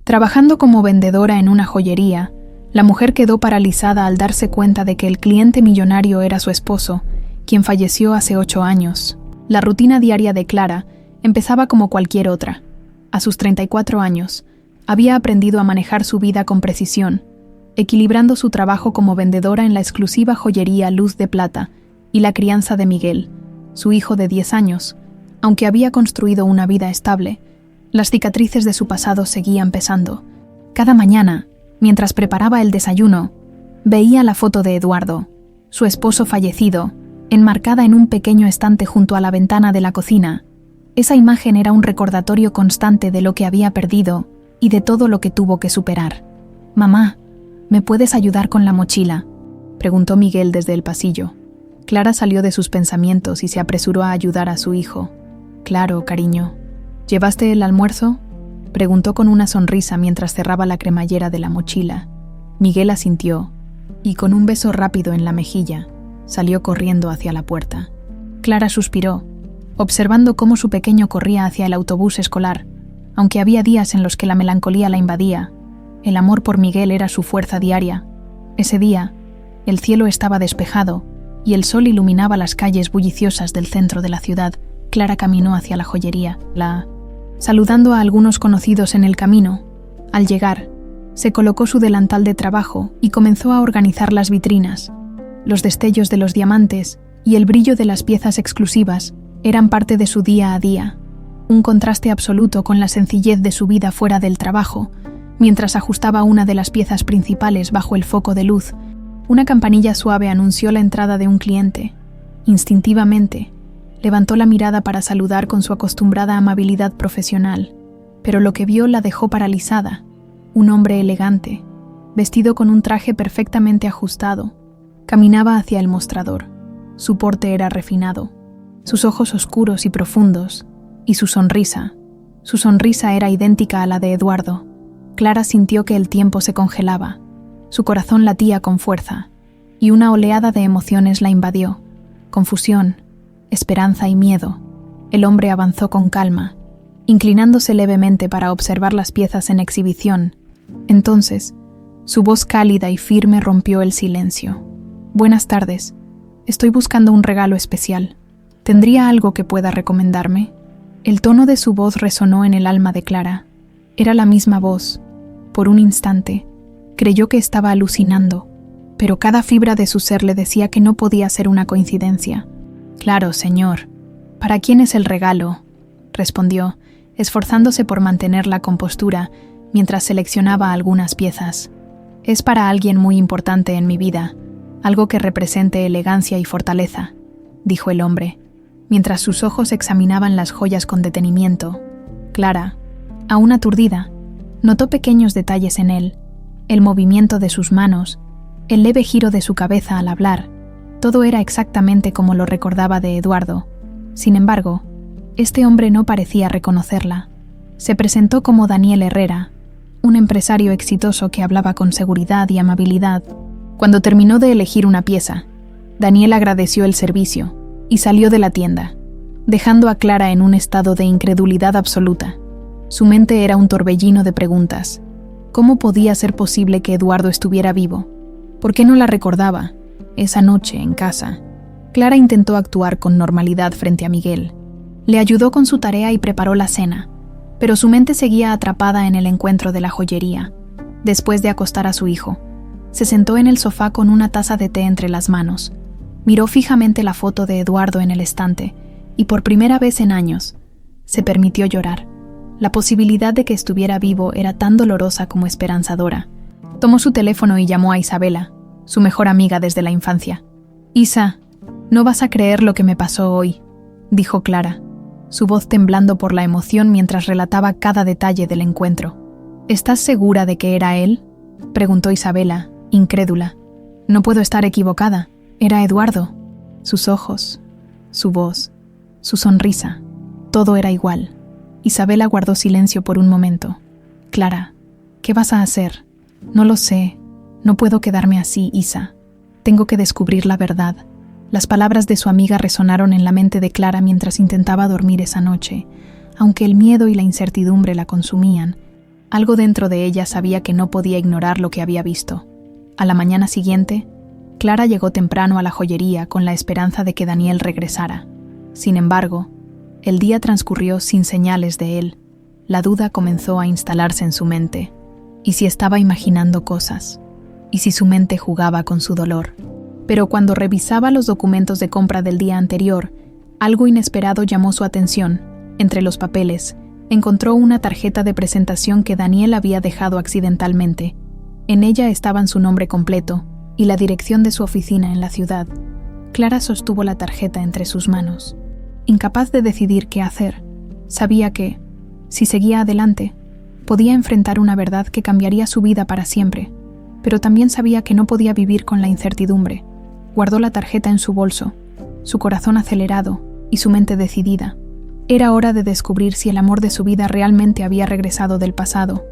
Trabajando como vendedora en una joyería, la mujer quedó paralizada al darse cuenta de que el cliente millonario era su esposo, quien falleció hace 8 años. La rutina diaria de Clara empezaba como cualquier otra. A sus 34 años, había aprendido a manejar su vida con precisión, equilibrando su trabajo como vendedora en la exclusiva joyería Luz de Plata y la crianza de Miguel, su hijo de 10 años. Aunque había construido una vida estable, las cicatrices de su pasado seguían pesando. Cada mañana, mientras preparaba el desayuno, veía la foto de Eduardo, su esposo fallecido, enmarcada en un pequeño estante junto a la ventana de la cocina. Esa imagen era un recordatorio constante de lo que había perdido y de todo lo que tuvo que superar. «Mamá, ¿me puedes ayudar con la mochila?», preguntó Miguel desde el pasillo. Clara salió de sus pensamientos y se apresuró a ayudar a su hijo. «Claro, cariño». «¿Llevaste el almuerzo?», preguntó con una sonrisa mientras cerraba la cremallera de la mochila. Miguel asintió y, con un beso rápido en la mejilla, salió corriendo hacia la puerta. Clara suspiró, observando cómo su pequeño corría hacia el autobús escolar. Aunque había días en los que la melancolía la invadía, el amor por Miguel era su fuerza diaria. Ese día, el cielo estaba despejado y el sol iluminaba las calles bulliciosas del centro de la ciudad. Clara caminó hacia la joyería, saludando a algunos conocidos en el camino. Al llegar, se colocó su delantal de trabajo y comenzó a organizar las vitrinas. Los destellos de los diamantes y el brillo de las piezas exclusivas eran parte de su día a día, un contraste absoluto con la sencillez de su vida fuera del trabajo. Mientras ajustaba una de las piezas principales bajo el foco de luz, una campanilla suave anunció la entrada de un cliente. Instintivamente, levantó la mirada para saludar con su acostumbrada amabilidad profesional, pero lo que vio la dejó paralizada. Un hombre elegante, vestido con un traje perfectamente ajustado, caminaba hacia el mostrador. Su porte era refinado, sus ojos oscuros y profundos, y su sonrisa era idéntica a la de Eduardo. Clara sintió que el tiempo se congelaba, su corazón latía con fuerza, y una oleada de emociones la invadió. Confusión, esperanza y miedo. El hombre avanzó con calma, inclinándose levemente para observar las piezas en exhibición. Entonces, su voz cálida y firme rompió el silencio. «Buenas tardes. Estoy buscando un regalo especial. ¿Tendría algo que pueda recomendarme?». El tono de su voz resonó en el alma de Clara. Era la misma voz. Por un instante, creyó que estaba alucinando, pero cada fibra de su ser le decía que no podía ser una coincidencia. «Claro, señor. ¿Para quién es el regalo?», respondió, esforzándose por mantener la compostura mientras seleccionaba algunas piezas. «Es para alguien muy importante en mi vida, algo que represente elegancia y fortaleza», dijo el hombre, mientras sus ojos examinaban las joyas con detenimiento. Clara, aún aturdida, notó pequeños detalles en él, el movimiento de sus manos, el leve giro de su cabeza al hablar. Todo era exactamente como lo recordaba de Eduardo. Sin embargo, este hombre no parecía reconocerla. Se presentó como Daniel Herrera, un empresario exitoso que hablaba con seguridad y amabilidad. Cuando terminó de elegir una pieza, Daniel agradeció el servicio y salió de la tienda, dejando a Clara en un estado de incredulidad absoluta. Su mente era un torbellino de preguntas. ¿Cómo podía ser posible que Eduardo estuviera vivo? ¿Por qué no la recordaba? Esa noche, en casa, Clara intentó actuar con normalidad frente a Miguel. Le ayudó con su tarea y preparó la cena, pero su mente seguía atrapada en el encuentro de la joyería. Después de acostar a su hijo, se sentó en el sofá con una taza de té entre las manos. Miró fijamente la foto de Eduardo en el estante y, por primera vez en años, se permitió llorar. La posibilidad de que estuviera vivo era tan dolorosa como esperanzadora. Tomó su teléfono y llamó a Isabela, su mejor amiga desde la infancia. «Isa, no vas a creer lo que me pasó hoy», dijo Clara, su voz temblando por la emoción mientras relataba cada detalle del encuentro. «¿Estás segura de que era él?», preguntó Isabela, incrédula. «No puedo estar equivocada. Era Eduardo». Sus ojos, su voz, su sonrisa, todo era igual. Isabela guardó silencio por un momento. «Clara, ¿qué vas a hacer?». «No lo sé. No puedo quedarme así, Isa. Tengo que descubrir la verdad». Las palabras de su amiga resonaron en la mente de Clara mientras intentaba dormir esa noche. Aunque el miedo y la incertidumbre la consumían, Algo dentro de ella sabía que no podía ignorar lo que había visto. A la mañana siguiente, Clara llegó temprano a la joyería con la esperanza de que Daniel regresara. Sin embargo, el día transcurrió sin señales de él. La duda comenzó a instalarse en su mente. ¿Y si estaba imaginando cosas? ¿Y si su mente jugaba con su dolor? Pero cuando revisaba los documentos de compra del día anterior, algo inesperado llamó su atención. Entre los papeles, encontró una tarjeta de presentación que Daniel había dejado accidentalmente. En ella estaban su nombre completo y la dirección de su oficina en la ciudad. Clara sostuvo la tarjeta entre sus manos. Incapaz de decidir qué hacer, sabía que, si seguía adelante, podía enfrentar una verdad que cambiaría su vida para siempre, pero también sabía que no podía vivir con la incertidumbre. Guardó la tarjeta en su bolso, su corazón acelerado y su mente decidida. Era hora de descubrir si el amor de su vida realmente había regresado del pasado,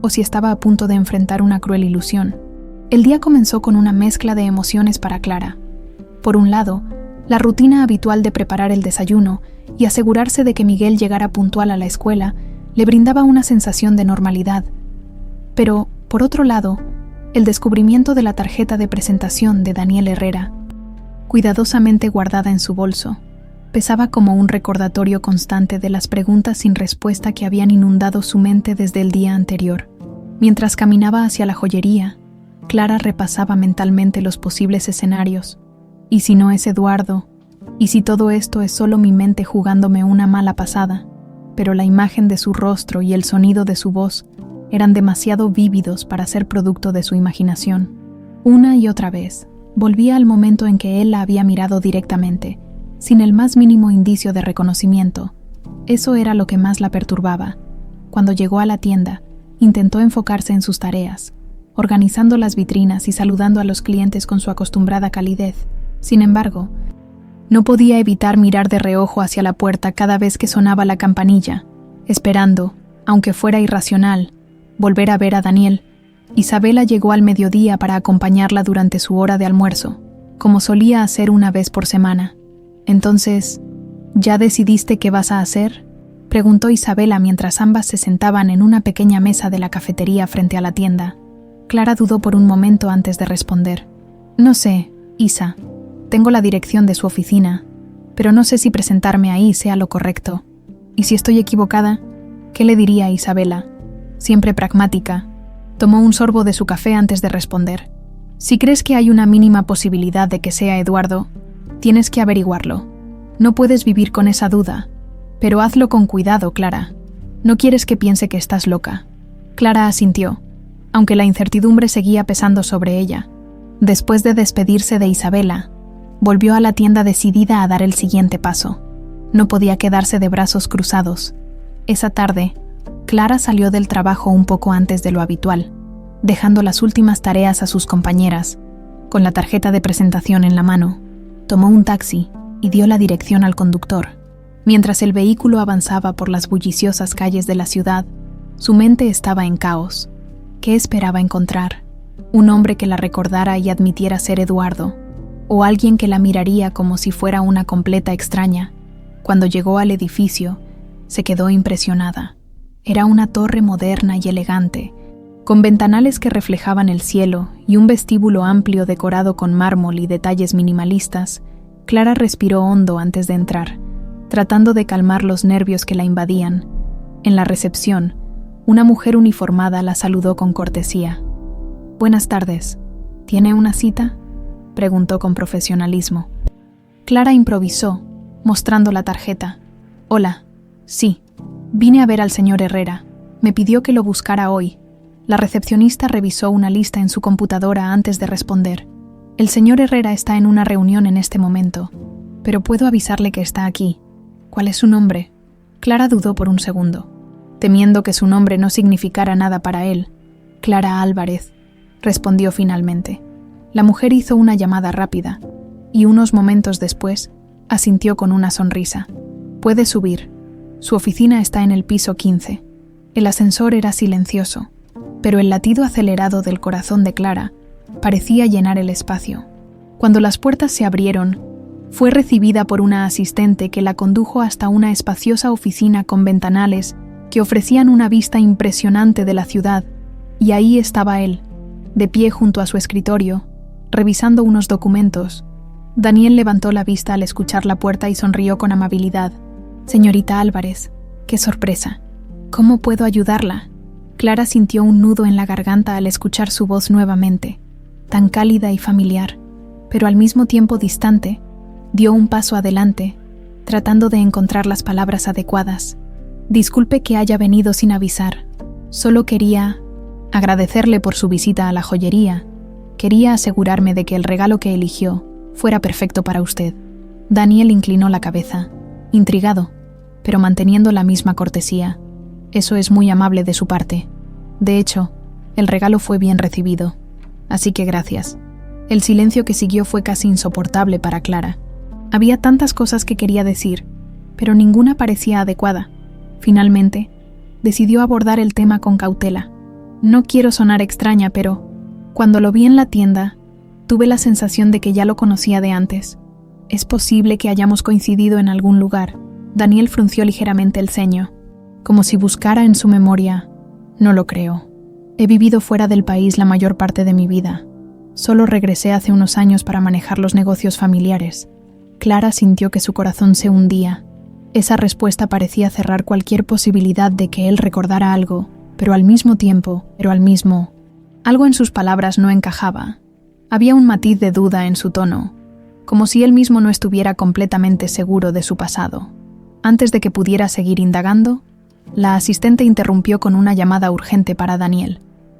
o si estaba a punto de enfrentar una cruel ilusión. El día comenzó con una mezcla de emociones para Clara. Por un lado, la rutina habitual de preparar el desayuno y asegurarse de que Miguel llegara puntual a la escuela le brindaba una sensación de normalidad. Pero, por otro lado, el descubrimiento de la tarjeta de presentación de Daniel Herrera, cuidadosamente guardada en su bolso, pesaba como un recordatorio constante de las preguntas sin respuesta que habían inundado su mente desde el día anterior. Mientras caminaba hacia la joyería, Clara repasaba mentalmente los posibles escenarios. ¿Y si no es Eduardo? ¿Y si todo esto es solo mi mente jugándome una mala pasada? Pero la imagen de su rostro y el sonido de su voz eran demasiado vívidos para ser producto de su imaginación. Una y otra vez, volvía al momento en que él la había mirado directamente, sin el más mínimo indicio de reconocimiento. Eso era lo que más la perturbaba. Cuando llegó a la tienda, intentó enfocarse en sus tareas, organizando las vitrinas y saludando a los clientes con su acostumbrada calidez. Sin embargo, no podía evitar mirar de reojo hacia la puerta cada vez que sonaba la campanilla, esperando, aunque fuera irracional, volver a ver a Daniel. Isabela llegó al mediodía para acompañarla durante su hora de almuerzo, como solía hacer una vez por semana. Entonces, ¿ya decidiste qué vas a hacer?, preguntó Isabela mientras ambas se sentaban en una pequeña mesa de la cafetería frente a la tienda. Clara dudó por un momento antes de responder. No sé, Isa. Tengo la dirección de su oficina, pero no sé si presentarme ahí sea lo correcto. ¿Y si estoy equivocada? ¿Qué le diría a Isabela? Siempre pragmática. Tomó un sorbo de su café antes de responder. Si crees que hay una mínima posibilidad de que sea Eduardo, tienes que averiguarlo. No puedes vivir con esa duda. Pero hazlo con cuidado, Clara. No quieres que piense que estás loca. Clara asintió, aunque la incertidumbre seguía pesando sobre ella. Después de despedirse de Isabela, volvió a la tienda decidida a dar el siguiente paso. No podía quedarse de brazos cruzados. Esa tarde, Clara salió del trabajo un poco antes de lo habitual, dejando las últimas tareas a sus compañeras. Con la tarjeta de presentación en la mano, tomó un taxi y dio la dirección al conductor. Mientras el vehículo avanzaba por las bulliciosas calles de la ciudad, su mente estaba en caos. ¿Qué esperaba encontrar? ¿Un hombre que la recordara y admitiera ser Eduardo? ¿O alguien que la miraría como si fuera una completa extraña? Cuando llegó al edificio, se quedó impresionada. Era una torre moderna y elegante, con ventanales que reflejaban el cielo y un vestíbulo amplio decorado con mármol y detalles minimalistas. Clara respiró hondo antes de entrar, tratando de calmar los nervios que la invadían. En la recepción, una mujer uniformada la saludó con cortesía. «Buenas tardes. ¿Tiene una cita?», preguntó con profesionalismo. Clara improvisó, mostrando la tarjeta. «Hola. Sí. Vine a ver al señor Herrera. Me pidió que lo buscara hoy». La recepcionista revisó una lista en su computadora antes de responder. «El señor Herrera está en una reunión en este momento, pero puedo avisarle que está aquí. ¿Cuál es su nombre?». Clara dudó por un segundo, temiendo que su nombre no significara nada para él. «Clara Álvarez», respondió finalmente. La mujer hizo una llamada rápida, y unos momentos después, asintió con una sonrisa. «Puede subir. Su oficina está en el piso 15. El ascensor era silencioso, pero el latido acelerado del corazón de Clara parecía llenar el espacio. Cuando las puertas se abrieron, fue recibida por una asistente que la condujo hasta una espaciosa oficina con ventanales que ofrecían una vista impresionante de la ciudad, y ahí estaba él, de pie junto a su escritorio, revisando unos documentos. Daniel levantó la vista al escuchar la puerta y sonrió con amabilidad. «Señorita Álvarez, qué sorpresa. ¿Cómo puedo ayudarla?» Clara sintió un nudo en la garganta al escuchar su voz nuevamente, tan cálida y familiar, pero al mismo tiempo distante. Dio un paso adelante, tratando de encontrar las palabras adecuadas. «Disculpe que haya venido sin avisar. Solo quería agradecerle por su visita a la joyería. Quería asegurarme de que el regalo que eligió fuera perfecto para usted». Daniel inclinó la cabeza, intrigado, pero manteniendo la misma cortesía. «Eso es muy amable de su parte. De hecho, el regalo fue bien recibido. Así que gracias». El silencio que siguió fue casi insoportable para Clara. Había tantas cosas que quería decir, pero ninguna parecía adecuada. Finalmente, decidió abordar el tema con cautela. «No quiero sonar extraña, pero cuando lo vi en la tienda, tuve la sensación de que ya lo conocía de antes. ¿Es posible que hayamos coincidido en algún lugar?» Daniel frunció ligeramente el ceño, como si buscara en su memoria. «No lo creo. He vivido fuera del país la mayor parte de mi vida. Solo regresé hace unos años para manejar los negocios familiares». Clara sintió que su corazón se hundía. Esa respuesta parecía cerrar cualquier posibilidad de que él recordara algo, pero al mismo tiempo, algo en sus palabras no encajaba. Había un matiz de duda en su tono, como si él mismo no estuviera completamente seguro de su pasado. Antes de que pudiera seguir indagando, la asistente interrumpió con una llamada urgente para Daniel.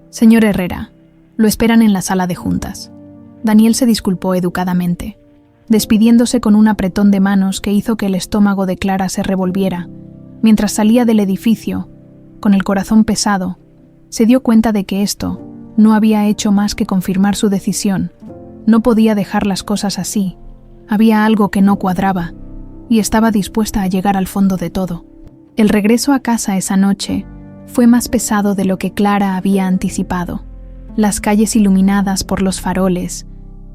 «Señor Herrera, lo esperan en la sala de juntas». Daniel se disculpó educadamente, despidiéndose con un apretón de manos que hizo que el estómago de Clara se revolviera. Mientras salía del edificio, con el corazón pesado, se dio cuenta de que esto no había hecho más que confirmar su decisión. No podía dejar las cosas así. Había algo que no cuadraba, y estaba dispuesta a llegar al fondo de todo. El regreso a casa esa noche fue más pesado de lo que Clara había anticipado. Las calles iluminadas por los faroles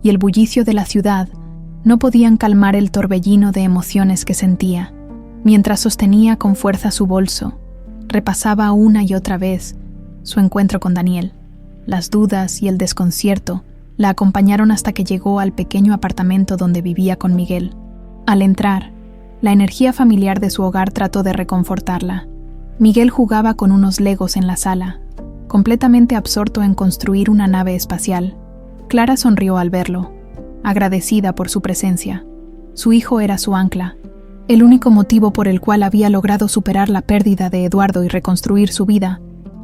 y el bullicio de la ciudad no podían calmar el torbellino de emociones que sentía. Mientras sostenía con fuerza su bolso, repasaba una y otra vez su encuentro con Daniel. Las dudas y el desconcierto la acompañaron hasta que llegó al pequeño apartamento donde vivía con Miguel. Al entrar, la energía familiar de su hogar trató de reconfortarla. Miguel jugaba con unos legos en la sala, completamente absorto en construir una nave espacial. Clara sonrió al verlo, agradecida por su presencia. Su hijo era su ancla, el único motivo por el cual había logrado superar la pérdida de Eduardo y reconstruir su vida.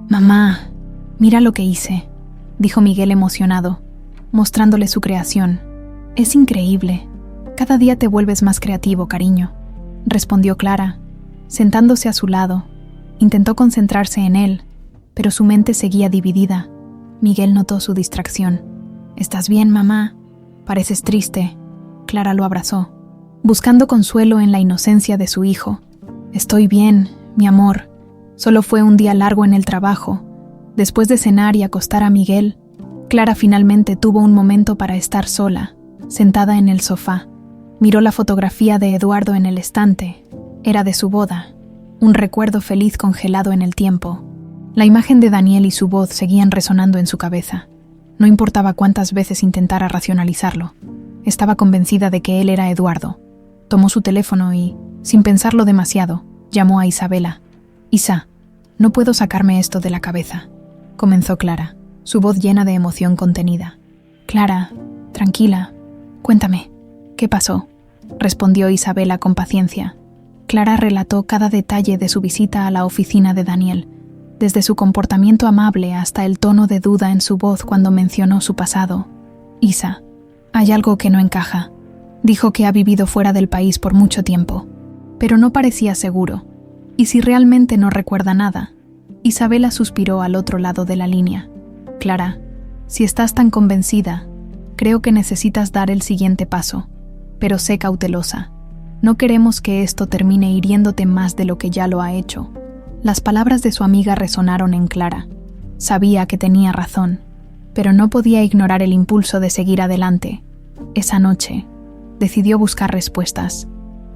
«Mamá, mira lo que hice», dijo Miguel emocionado, mostrándole su creación. «Es increíble. Cada día te vuelves más creativo, cariño», respondió Clara, sentándose a su lado. Intentó concentrarse en él, pero su mente seguía dividida. Miguel notó su distracción. «¿Estás bien, mamá? Pareces triste». Clara lo abrazó, buscando consuelo en la inocencia de su hijo. «Estoy bien, mi amor. Solo fue un día largo en el trabajo». Después de cenar y acostar a Miguel, Clara finalmente tuvo un momento para estar sola, sentada en el sofá. Miró la fotografía de Eduardo en el estante. Era de su boda, un recuerdo feliz congelado en el tiempo. La imagen de Daniel y su voz seguían resonando en su cabeza. No importaba cuántas veces intentara racionalizarlo. Estaba convencida de que él era Eduardo. Tomó su teléfono y, sin pensarlo demasiado, llamó a Isabela. «Isa, no puedo sacarme esto de la cabeza», comenzó Clara, su voz llena de emoción contenida. «Clara, tranquila, cuéntame, ¿qué pasó?», respondió Isabela con paciencia. Clara relató cada detalle de su visita a la oficina de Daniel, desde su comportamiento amable hasta el tono de duda en su voz cuando mencionó su pasado. «Isa, hay algo que no encaja. Dijo que ha vivido fuera del país por mucho tiempo, pero no parecía seguro. ¿Y si realmente no recuerda nada?». Isabela suspiró al otro lado de la línea. «Clara, si estás tan convencida, creo que necesitas dar el siguiente paso, pero sé cautelosa. No queremos que esto termine hiriéndote más de lo que ya lo ha hecho». Las palabras de su amiga resonaron en Clara. Sabía que tenía razón, pero no podía ignorar el impulso de seguir adelante. Esa noche, decidió buscar respuestas.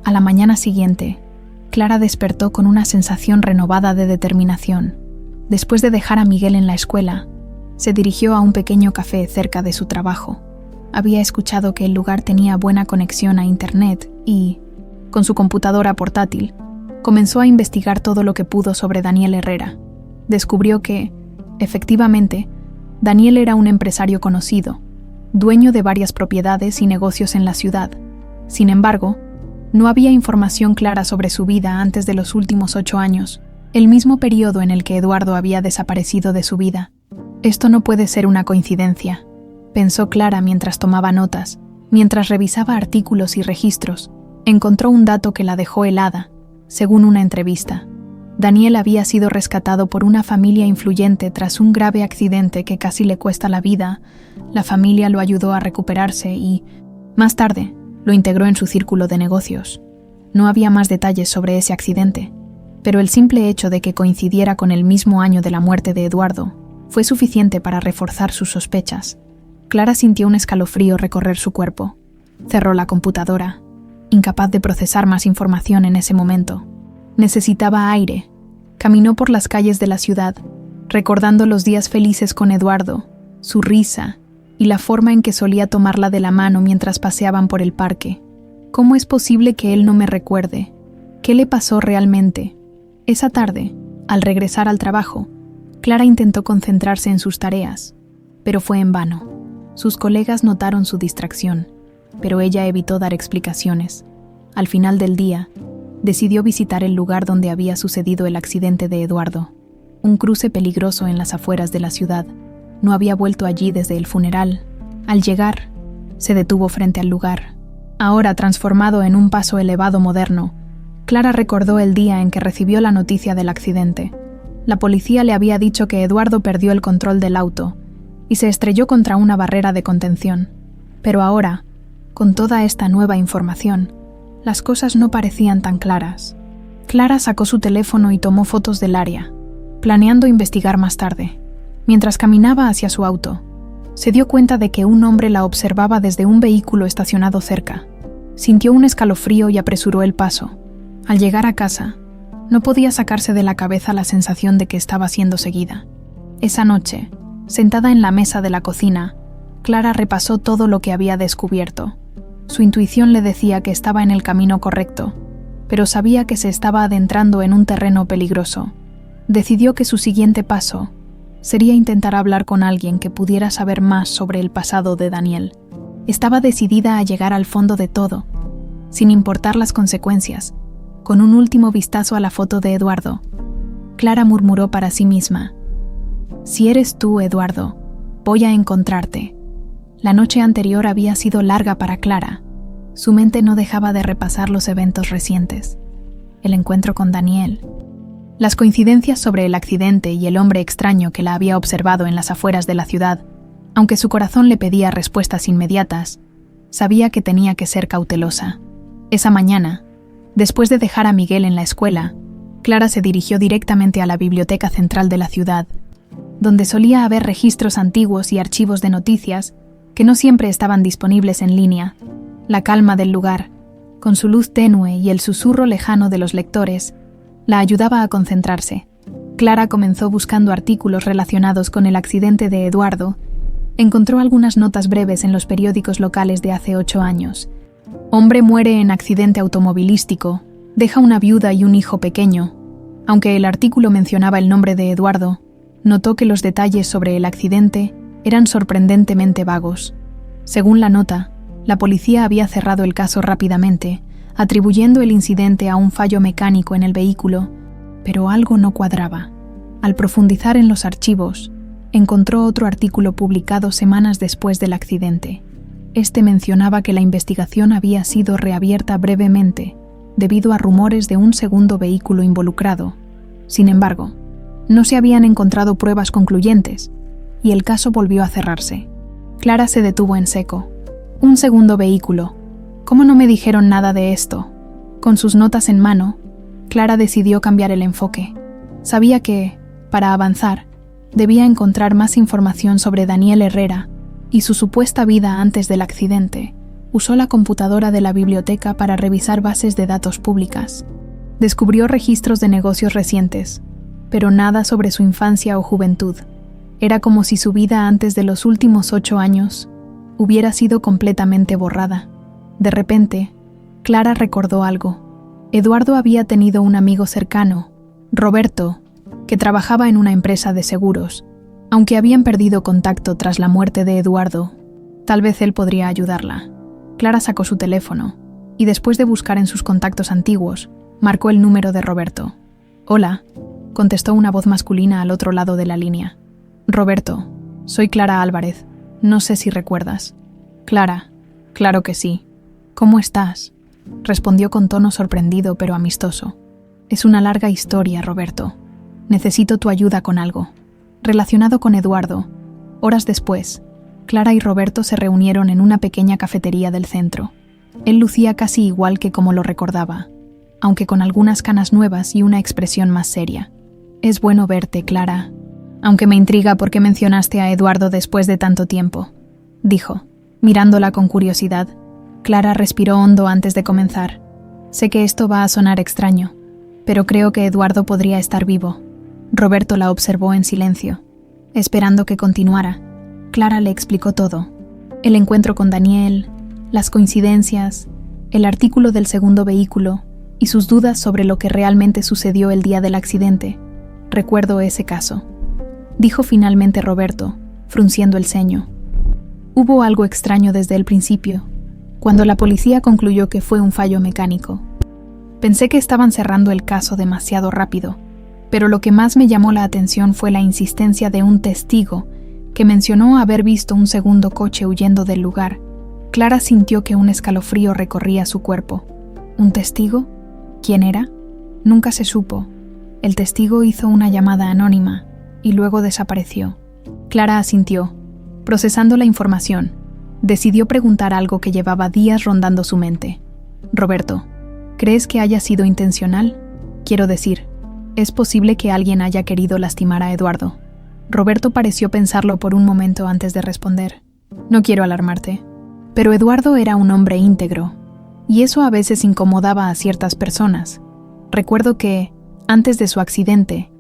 A la mañana siguiente, Clara despertó con una sensación renovada de determinación. Después de dejar a Miguel en la escuela, se dirigió a un pequeño café cerca de su trabajo. Había escuchado que el lugar tenía buena conexión a Internet y, con su computadora portátil, comenzó a investigar todo lo que pudo sobre Daniel Herrera. Descubrió que, efectivamente, Daniel era un empresario conocido, dueño de varias propiedades y negocios en la ciudad. Sin embargo, no había información clara sobre su vida antes de los últimos 8 años, el mismo periodo en el que Eduardo había desaparecido de su vida. Esto no puede ser una coincidencia, pensó Clara mientras tomaba notas. Mientras revisaba artículos y registros, encontró un dato que la dejó helada. Según una entrevista, Daniel había sido rescatado por una familia influyente tras un grave accidente que casi le cuesta la vida. La familia lo ayudó a recuperarse y, más tarde, lo integró en su círculo de negocios. No había más detalles sobre ese accidente, pero el simple hecho de que coincidiera con el mismo año de la muerte de Eduardo fue suficiente para reforzar sus sospechas. Clara sintió un escalofrío recorrer su cuerpo. Cerró la computadora, incapaz de procesar más información en ese momento. Necesitaba aire. Caminó por las calles de la ciudad, recordando los días felices con Eduardo, su risa y la forma en que solía tomarla de la mano mientras paseaban por el parque. ¿Cómo es posible que él no me recuerde? ¿Qué le pasó realmente? Esa tarde, al regresar al trabajo, Clara intentó concentrarse en sus tareas, pero fue en vano. Sus colegas notaron su distracción, pero ella evitó dar explicaciones. Al final del día, decidió visitar el lugar donde había sucedido el accidente de Eduardo, un cruce peligroso en las afueras de la ciudad. No había vuelto allí desde el funeral. Al llegar, se detuvo frente al lugar. Ahora transformado en un paso elevado moderno, Clara recordó el día en que recibió la noticia del accidente. La policía le había dicho que Eduardo perdió el control del auto y se estrelló contra una barrera de contención. Pero ahora, con toda esta nueva información, las cosas no parecían tan claras. Clara sacó su teléfono y tomó fotos del área, planeando investigar más tarde. Mientras caminaba hacia su auto, se dio cuenta de que un hombre la observaba desde un vehículo estacionado cerca. Sintió un escalofrío y apresuró el paso. Al llegar a casa, no podía sacarse de la cabeza la sensación de que estaba siendo seguida. Esa noche, sentada en la mesa de la cocina, Clara repasó todo lo que había descubierto. Su intuición le decía que estaba en el camino correcto, pero sabía que se estaba adentrando en un terreno peligroso. Decidió que su siguiente paso sería intentar hablar con alguien que pudiera saber más sobre el pasado de Daniel. Estaba decidida a llegar al fondo de todo, sin importar las consecuencias. Con un último vistazo a la foto de Eduardo, Clara murmuró para sí misma: «Si eres tú, Eduardo, voy a encontrarte». La noche anterior había sido larga para Clara. Su mente no dejaba de repasar los eventos recientes. El encuentro con Daniel, las coincidencias sobre el accidente y el hombre extraño que la había observado en las afueras de la ciudad. Aunque su corazón le pedía respuestas inmediatas, sabía que tenía que ser cautelosa. Esa mañana, después de dejar a Miguel en la escuela, Clara se dirigió directamente a la biblioteca central de la ciudad, donde solía haber registros antiguos y archivos de noticias que no siempre estaban disponibles en línea. La calma del lugar, con su luz tenue y el susurro lejano de los lectores, la ayudaba a concentrarse. Clara comenzó buscando artículos relacionados con el accidente de Eduardo. Encontró algunas notas breves en los periódicos locales de hace 8 años. Hombre muere en accidente automovilístico, deja una viuda y un hijo pequeño. Aunque el artículo mencionaba el nombre de Eduardo, notó que los detalles sobre el accidente eran sorprendentemente vagos. Según la nota, la policía había cerrado el caso rápidamente, atribuyendo el incidente a un fallo mecánico en el vehículo, pero algo no cuadraba. Al profundizar en los archivos, encontró otro artículo publicado semanas después del accidente. Este mencionaba que la investigación había sido reabierta brevemente, debido a rumores de un segundo vehículo involucrado. Sin embargo, no se habían encontrado pruebas concluyentes, y el caso volvió a cerrarse. Clara se detuvo en seco. Un segundo vehículo. ¿Cómo no me dijeron nada de esto? Con sus notas en mano, Clara decidió cambiar el enfoque. Sabía que, para avanzar, debía encontrar más información sobre Daniel Herrera y su supuesta vida antes del accidente. Usó la computadora de la biblioteca para revisar bases de datos públicas. Descubrió registros de negocios recientes, pero nada sobre su infancia o juventud. Era como si su vida antes de los últimos 8 años hubiera sido completamente borrada. De repente, Clara recordó algo. Eduardo había tenido un amigo cercano, Roberto, que trabajaba en una empresa de seguros. Aunque habían perdido contacto tras la muerte de Eduardo, tal vez él podría ayudarla. Clara sacó su teléfono y después de buscar en sus contactos antiguos, marcó el número de Roberto. «Hola», contestó una voz masculina al otro lado de la línea. «Roberto, soy Clara Álvarez. No sé si recuerdas». «Clara, claro que sí. ¿Cómo estás?», respondió con tono sorprendido pero amistoso. «Es una larga historia, Roberto. Necesito tu ayuda con algo». Relacionado con Eduardo, horas después, Clara y Roberto se reunieron en una pequeña cafetería del centro. Él lucía casi igual que como lo recordaba, aunque con algunas canas nuevas y una expresión más seria. «Es bueno verte, Clara. Aunque me intriga por qué mencionaste a Eduardo después de tanto tiempo», dijo, mirándola con curiosidad. Clara respiró hondo antes de comenzar. «Sé que esto va a sonar extraño, pero creo que Eduardo podría estar vivo». Roberto la observó en silencio, esperando que continuara. Clara le explicó todo: el encuentro con Daniel, las coincidencias, el artículo del segundo vehículo y sus dudas sobre lo que realmente sucedió el día del accidente. «Recuerdo ese caso», dijo finalmente Roberto, frunciendo el ceño. «Hubo algo extraño desde el principio, cuando la policía concluyó que fue un fallo mecánico. Pensé que estaban cerrando el caso demasiado rápido, pero lo que más me llamó la atención fue la insistencia de un testigo que mencionó haber visto un segundo coche huyendo del lugar». Clara sintió que un escalofrío recorría su cuerpo. ¿Un testigo? ¿Quién era? Nunca se supo. El testigo hizo una llamada anónima y luego desapareció. Clara asintió, procesando la información. Decidió preguntar algo que llevaba días rondando su mente. «Roberto, ¿crees que haya sido intencional? Quiero decir, ¿es posible que alguien haya querido lastimar a Eduardo?» Roberto pareció pensarlo por un momento antes de responder. «No quiero alarmarte, pero Eduardo era un hombre íntegro, y eso a veces incomodaba a ciertas personas. Recuerdo que, antes de su accidente,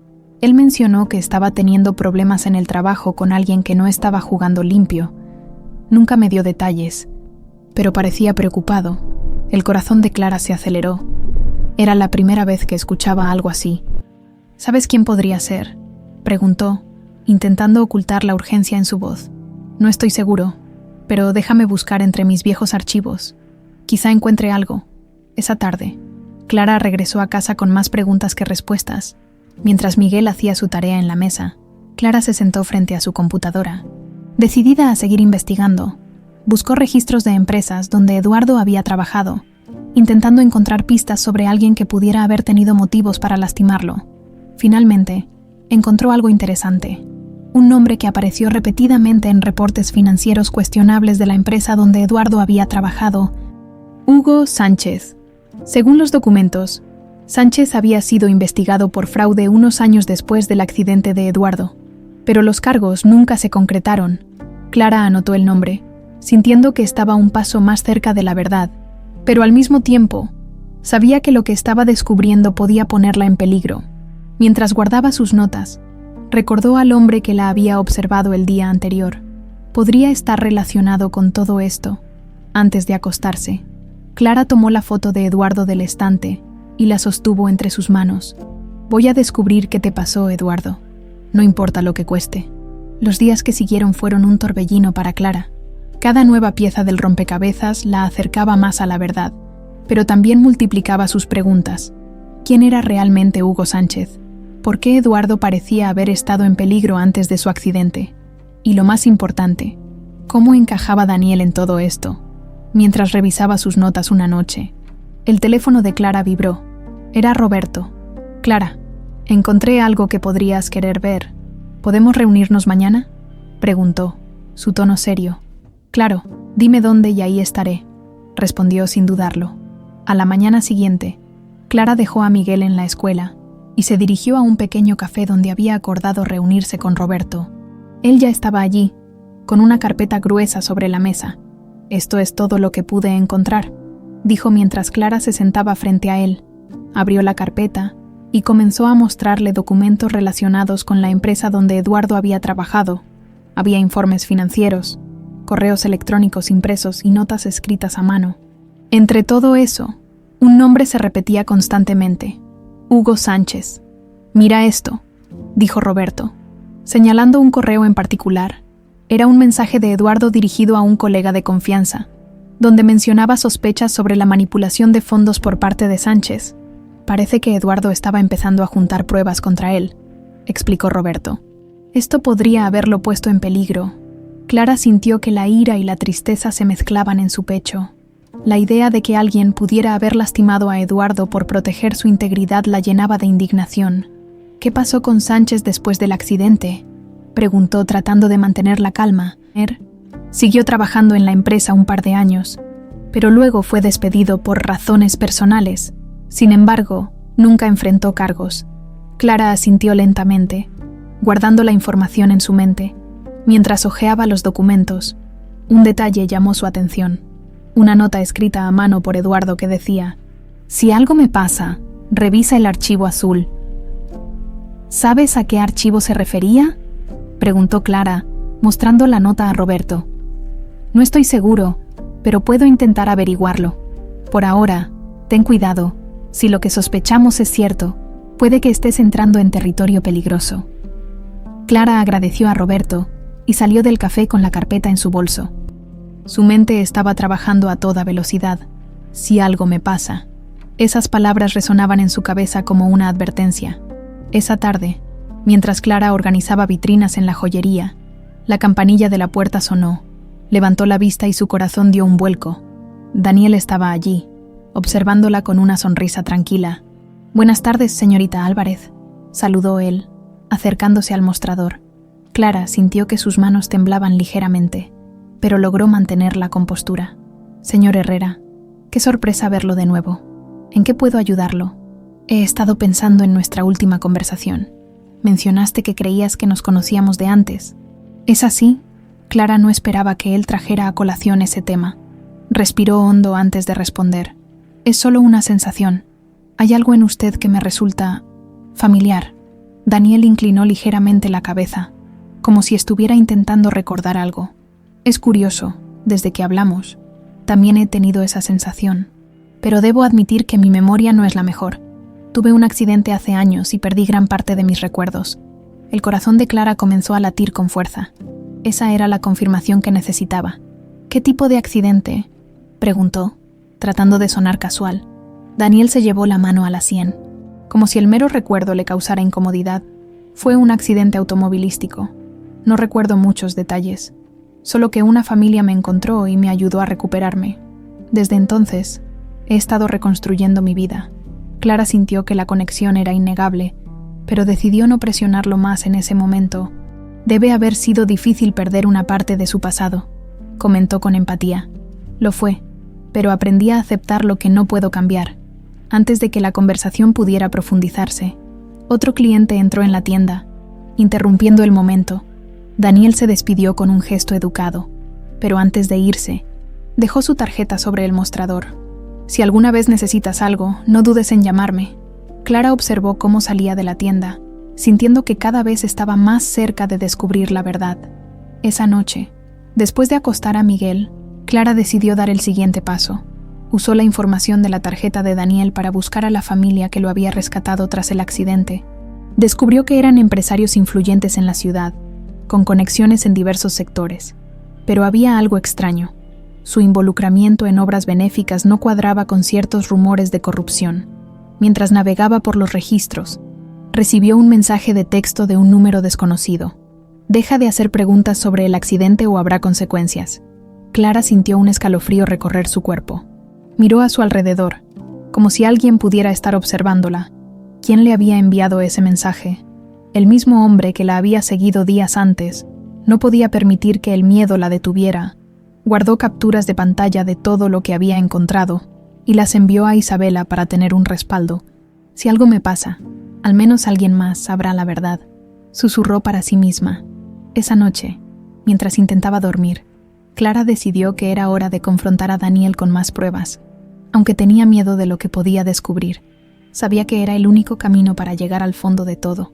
él mencionó que estaba teniendo problemas en el trabajo con alguien que no estaba jugando limpio. Nunca me dio detalles, pero parecía preocupado». El corazón de Clara se aceleró. Era la primera vez que escuchaba algo así. «¿Sabes quién podría ser?», preguntó, intentando ocultar la urgencia en su voz. «No estoy seguro, pero déjame buscar entre mis viejos archivos. Quizá encuentre algo». Esa tarde, Clara regresó a casa con más preguntas que respuestas. Mientras Miguel hacía su tarea en la mesa, Clara se sentó frente a su computadora. Decidida a seguir investigando, buscó registros de empresas donde Eduardo había trabajado, intentando encontrar pistas sobre alguien que pudiera haber tenido motivos para lastimarlo. Finalmente, encontró algo interesante: un nombre que apareció repetidamente en reportes financieros cuestionables de la empresa donde Eduardo había trabajado: Hugo Sánchez. Según los documentos, Sánchez había sido investigado por fraude unos años después del accidente de Eduardo, pero los cargos nunca se concretaron. Clara anotó el nombre, sintiendo que estaba un paso más cerca de la verdad, pero al mismo tiempo, sabía que lo que estaba descubriendo podía ponerla en peligro. Mientras guardaba sus notas, recordó al hombre que la había observado el día anterior. Podría estar relacionado con todo esto. Antes de acostarse, Clara tomó la foto de Eduardo del estante y la sostuvo entre sus manos. «Voy a descubrir qué te pasó, Eduardo. No importa lo que cueste». Los días que siguieron fueron un torbellino para Clara. Cada nueva pieza del rompecabezas la acercaba más a la verdad, pero también multiplicaba sus preguntas. ¿Quién era realmente Hugo Sánchez? ¿Por qué Eduardo parecía haber estado en peligro antes de su accidente? Y lo más importante, ¿cómo encajaba Daniel en todo esto? Mientras revisaba sus notas una noche, el teléfono de Clara vibró. Era Roberto. «Clara, encontré algo que podrías querer ver. ¿Podemos reunirnos mañana?», preguntó, su tono serio. «Claro, dime dónde y ahí estaré», respondió sin dudarlo. A la mañana siguiente, Clara dejó a Miguel en la escuela y se dirigió a un pequeño café donde había acordado reunirse con Roberto. Él ya estaba allí, con una carpeta gruesa sobre la mesa. «Esto es todo lo que pude encontrar», dijo mientras Clara se sentaba frente a él. Abrió la carpeta y comenzó a mostrarle documentos relacionados con la empresa donde Eduardo había trabajado. Había informes financieros, correos electrónicos impresos y notas escritas a mano. Entre todo eso, un nombre se repetía constantemente: Hugo Sánchez. «Mira esto», dijo Roberto, señalando un correo en particular. Era un mensaje de Eduardo dirigido a un colega de confianza, donde mencionaba sospechas sobre la manipulación de fondos por parte de Sánchez. «Parece que Eduardo estaba empezando a juntar pruebas contra él», explicó Roberto. «Esto podría haberlo puesto en peligro». Clara sintió que la ira y la tristeza se mezclaban en su pecho. La idea de que alguien pudiera haber lastimado a Eduardo por proteger su integridad la llenaba de indignación. «¿Qué pasó con Sánchez después del accidente?», preguntó tratando de mantener la calma. Siguió trabajando en la empresa un par de años, pero luego fue despedido por razones personales. Sin embargo, nunca enfrentó cargos. Clara asintió lentamente, guardando la información en su mente. Mientras hojeaba los documentos, un detalle llamó su atención. Una nota escrita a mano por Eduardo que decía: «Si algo me pasa, revisa el archivo azul». «¿Sabes a qué archivo se refería?», preguntó Clara, mostrando la nota a Roberto. «No estoy seguro, pero puedo intentar averiguarlo. Por ahora, ten cuidado. Si lo que sospechamos es cierto, puede que estés entrando en territorio peligroso». Clara agradeció a Roberto y salió del café con la carpeta en su bolso. Su mente estaba trabajando a toda velocidad. «Si algo me pasa». Esas palabras resonaban en su cabeza como una advertencia. Esa tarde, mientras Clara organizaba vitrinas en la joyería, la campanilla de la puerta sonó. Levantó la vista y su corazón dio un vuelco. Daniel estaba allí, observándola con una sonrisa tranquila. «Buenas tardes, señorita Álvarez», saludó él, acercándose al mostrador. Clara sintió que sus manos temblaban ligeramente, pero logró mantener la compostura. «Señor Herrera, qué sorpresa verlo de nuevo. ¿En qué puedo ayudarlo?» «He estado pensando en nuestra última conversación. Mencionaste que creías que nos conocíamos de antes. ¿Es así?». Clara no esperaba que él trajera a colación ese tema. Respiró hondo antes de responder. «Es solo una sensación. Hay algo en usted que me resulta familiar». Daniel inclinó ligeramente la cabeza, como si estuviera intentando recordar algo. «Es curioso, desde que hablamos, también he tenido esa sensación. Pero debo admitir que mi memoria no es la mejor. Tuve un accidente hace años y perdí gran parte de mis recuerdos». El corazón de Clara comenzó a latir con fuerza. Esa era la confirmación que necesitaba. «¿Qué tipo de accidente?», preguntó, tratando de sonar casual. Daniel se llevó la mano a la sien, como si el mero recuerdo le causara incomodidad. «Fue un accidente automovilístico. No recuerdo muchos detalles, solo que una familia me encontró y me ayudó a recuperarme. Desde entonces, he estado reconstruyendo mi vida». Clara sintió que la conexión era innegable, pero decidió no presionarlo más en ese momento. «Debe haber sido difícil perder una parte de su pasado», comentó con empatía. «Lo fue, pero aprendí a aceptar lo que no puedo cambiar». Antes de que la conversación pudiera profundizarse, otro cliente entró en la tienda, interrumpiendo el momento. Daniel se despidió con un gesto educado, pero antes de irse, dejó su tarjeta sobre el mostrador. «Si alguna vez necesitas algo, no dudes en llamarme». Clara observó cómo salía de la tienda, sintiendo que cada vez estaba más cerca de descubrir la verdad. Esa noche, después de acostar a Miguel, Clara decidió dar el siguiente paso. Usó la información de la tarjeta de Daniel para buscar a la familia que lo había rescatado tras el accidente. Descubrió que eran empresarios influyentes en la ciudad, con conexiones en diversos sectores. Pero había algo extraño. Su involucramiento en obras benéficas no cuadraba con ciertos rumores de corrupción. Mientras navegaba por los registros, recibió un mensaje de texto de un número desconocido. «Deja de hacer preguntas sobre el accidente o habrá consecuencias». Clara sintió un escalofrío recorrer su cuerpo. Miró a su alrededor, como si alguien pudiera estar observándola. ¿Quién le había enviado ese mensaje? El mismo hombre que la había seguido días antes. No podía permitir que el miedo la detuviera. Guardó capturas de pantalla de todo lo que había encontrado y las envió a Isabela para tener un respaldo. «Si algo me pasa, al menos alguien más sabrá la verdad», susurró para sí misma. Esa noche, mientras intentaba dormir, Clara decidió que era hora de confrontar a Daniel con más pruebas, aunque tenía miedo de lo que podía descubrir. Sabía que era el único camino para llegar al fondo de todo.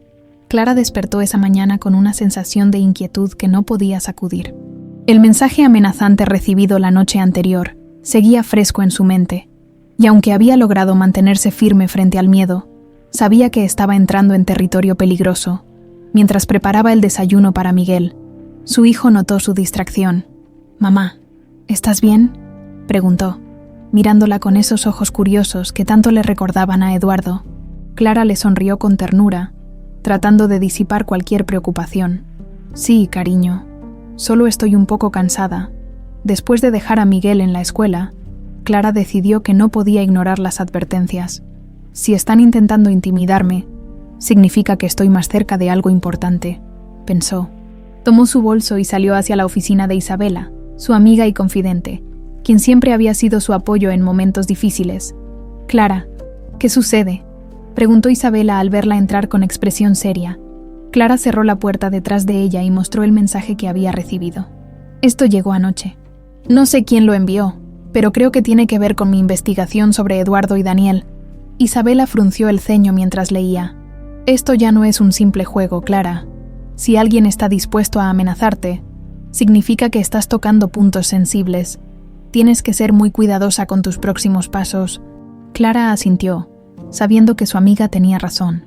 Clara despertó esa mañana con una sensación de inquietud que no podía sacudir. El mensaje amenazante recibido la noche anterior seguía fresco en su mente, y aunque había logrado mantenerse firme frente al miedo, sabía que estaba entrando en territorio peligroso. Mientras preparaba el desayuno para Miguel, su hijo notó su distracción. «Mamá, ¿estás bien?», preguntó, mirándola con esos ojos curiosos que tanto le recordaban a Eduardo. Clara le sonrió con ternura, tratando de disipar cualquier preocupación. «Sí, cariño, solo estoy un poco cansada». Después de dejar a Miguel en la escuela, Clara decidió que no podía ignorar las advertencias. «Si están intentando intimidarme, significa que estoy más cerca de algo importante», pensó. Tomó su bolso y salió hacia la oficina de Isabela, su amiga y confidente, quien siempre había sido su apoyo en momentos difíciles. «Clara, ¿qué sucede?», preguntó Isabela al verla entrar con expresión seria. Clara cerró la puerta detrás de ella y mostró el mensaje que había recibido. «Esto llegó anoche. No sé quién lo envió, pero creo que tiene que ver con mi investigación sobre Eduardo y Daniel». Isabela frunció el ceño mientras leía. «Esto ya no es un simple juego, Clara. Si alguien está dispuesto a amenazarte, significa que estás tocando puntos sensibles. Tienes que ser muy cuidadosa con tus próximos pasos». Clara asintió, sabiendo que su amiga tenía razón.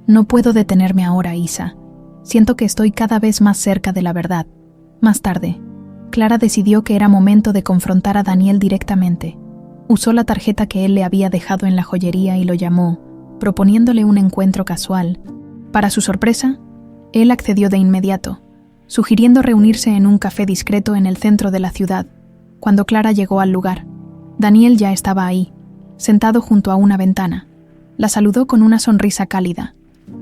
«No puedo detenerme ahora, Isa. Siento que estoy cada vez más cerca de la verdad». Más tarde, Clara decidió que era momento de confrontar a Daniel directamente. Usó la tarjeta que él le había dejado en la joyería y lo llamó, proponiéndole un encuentro casual. Para su sorpresa, él accedió de inmediato, sugiriendo reunirse en un café discreto en el centro de la ciudad. Cuando Clara llegó al lugar, Daniel ya estaba ahí, sentado junto a una ventana. La saludó con una sonrisa cálida,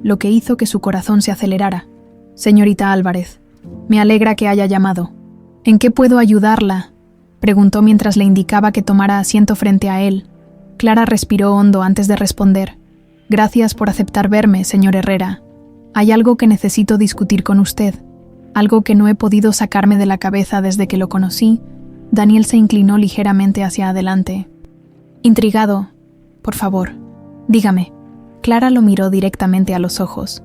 lo que hizo que su corazón se acelerara. «Señorita Álvarez, me alegra que haya llamado. ¿En qué puedo ayudarla?», preguntó mientras le indicaba que tomara asiento frente a él. Clara respiró hondo antes de responder. «Gracias por aceptar verme, señor Herrera. Hay algo que necesito discutir con usted, algo que no he podido sacarme de la cabeza desde que lo conocí». Daniel se inclinó ligeramente hacia adelante. «Intrigado, por favor, dígame». Clara lo miró directamente a los ojos,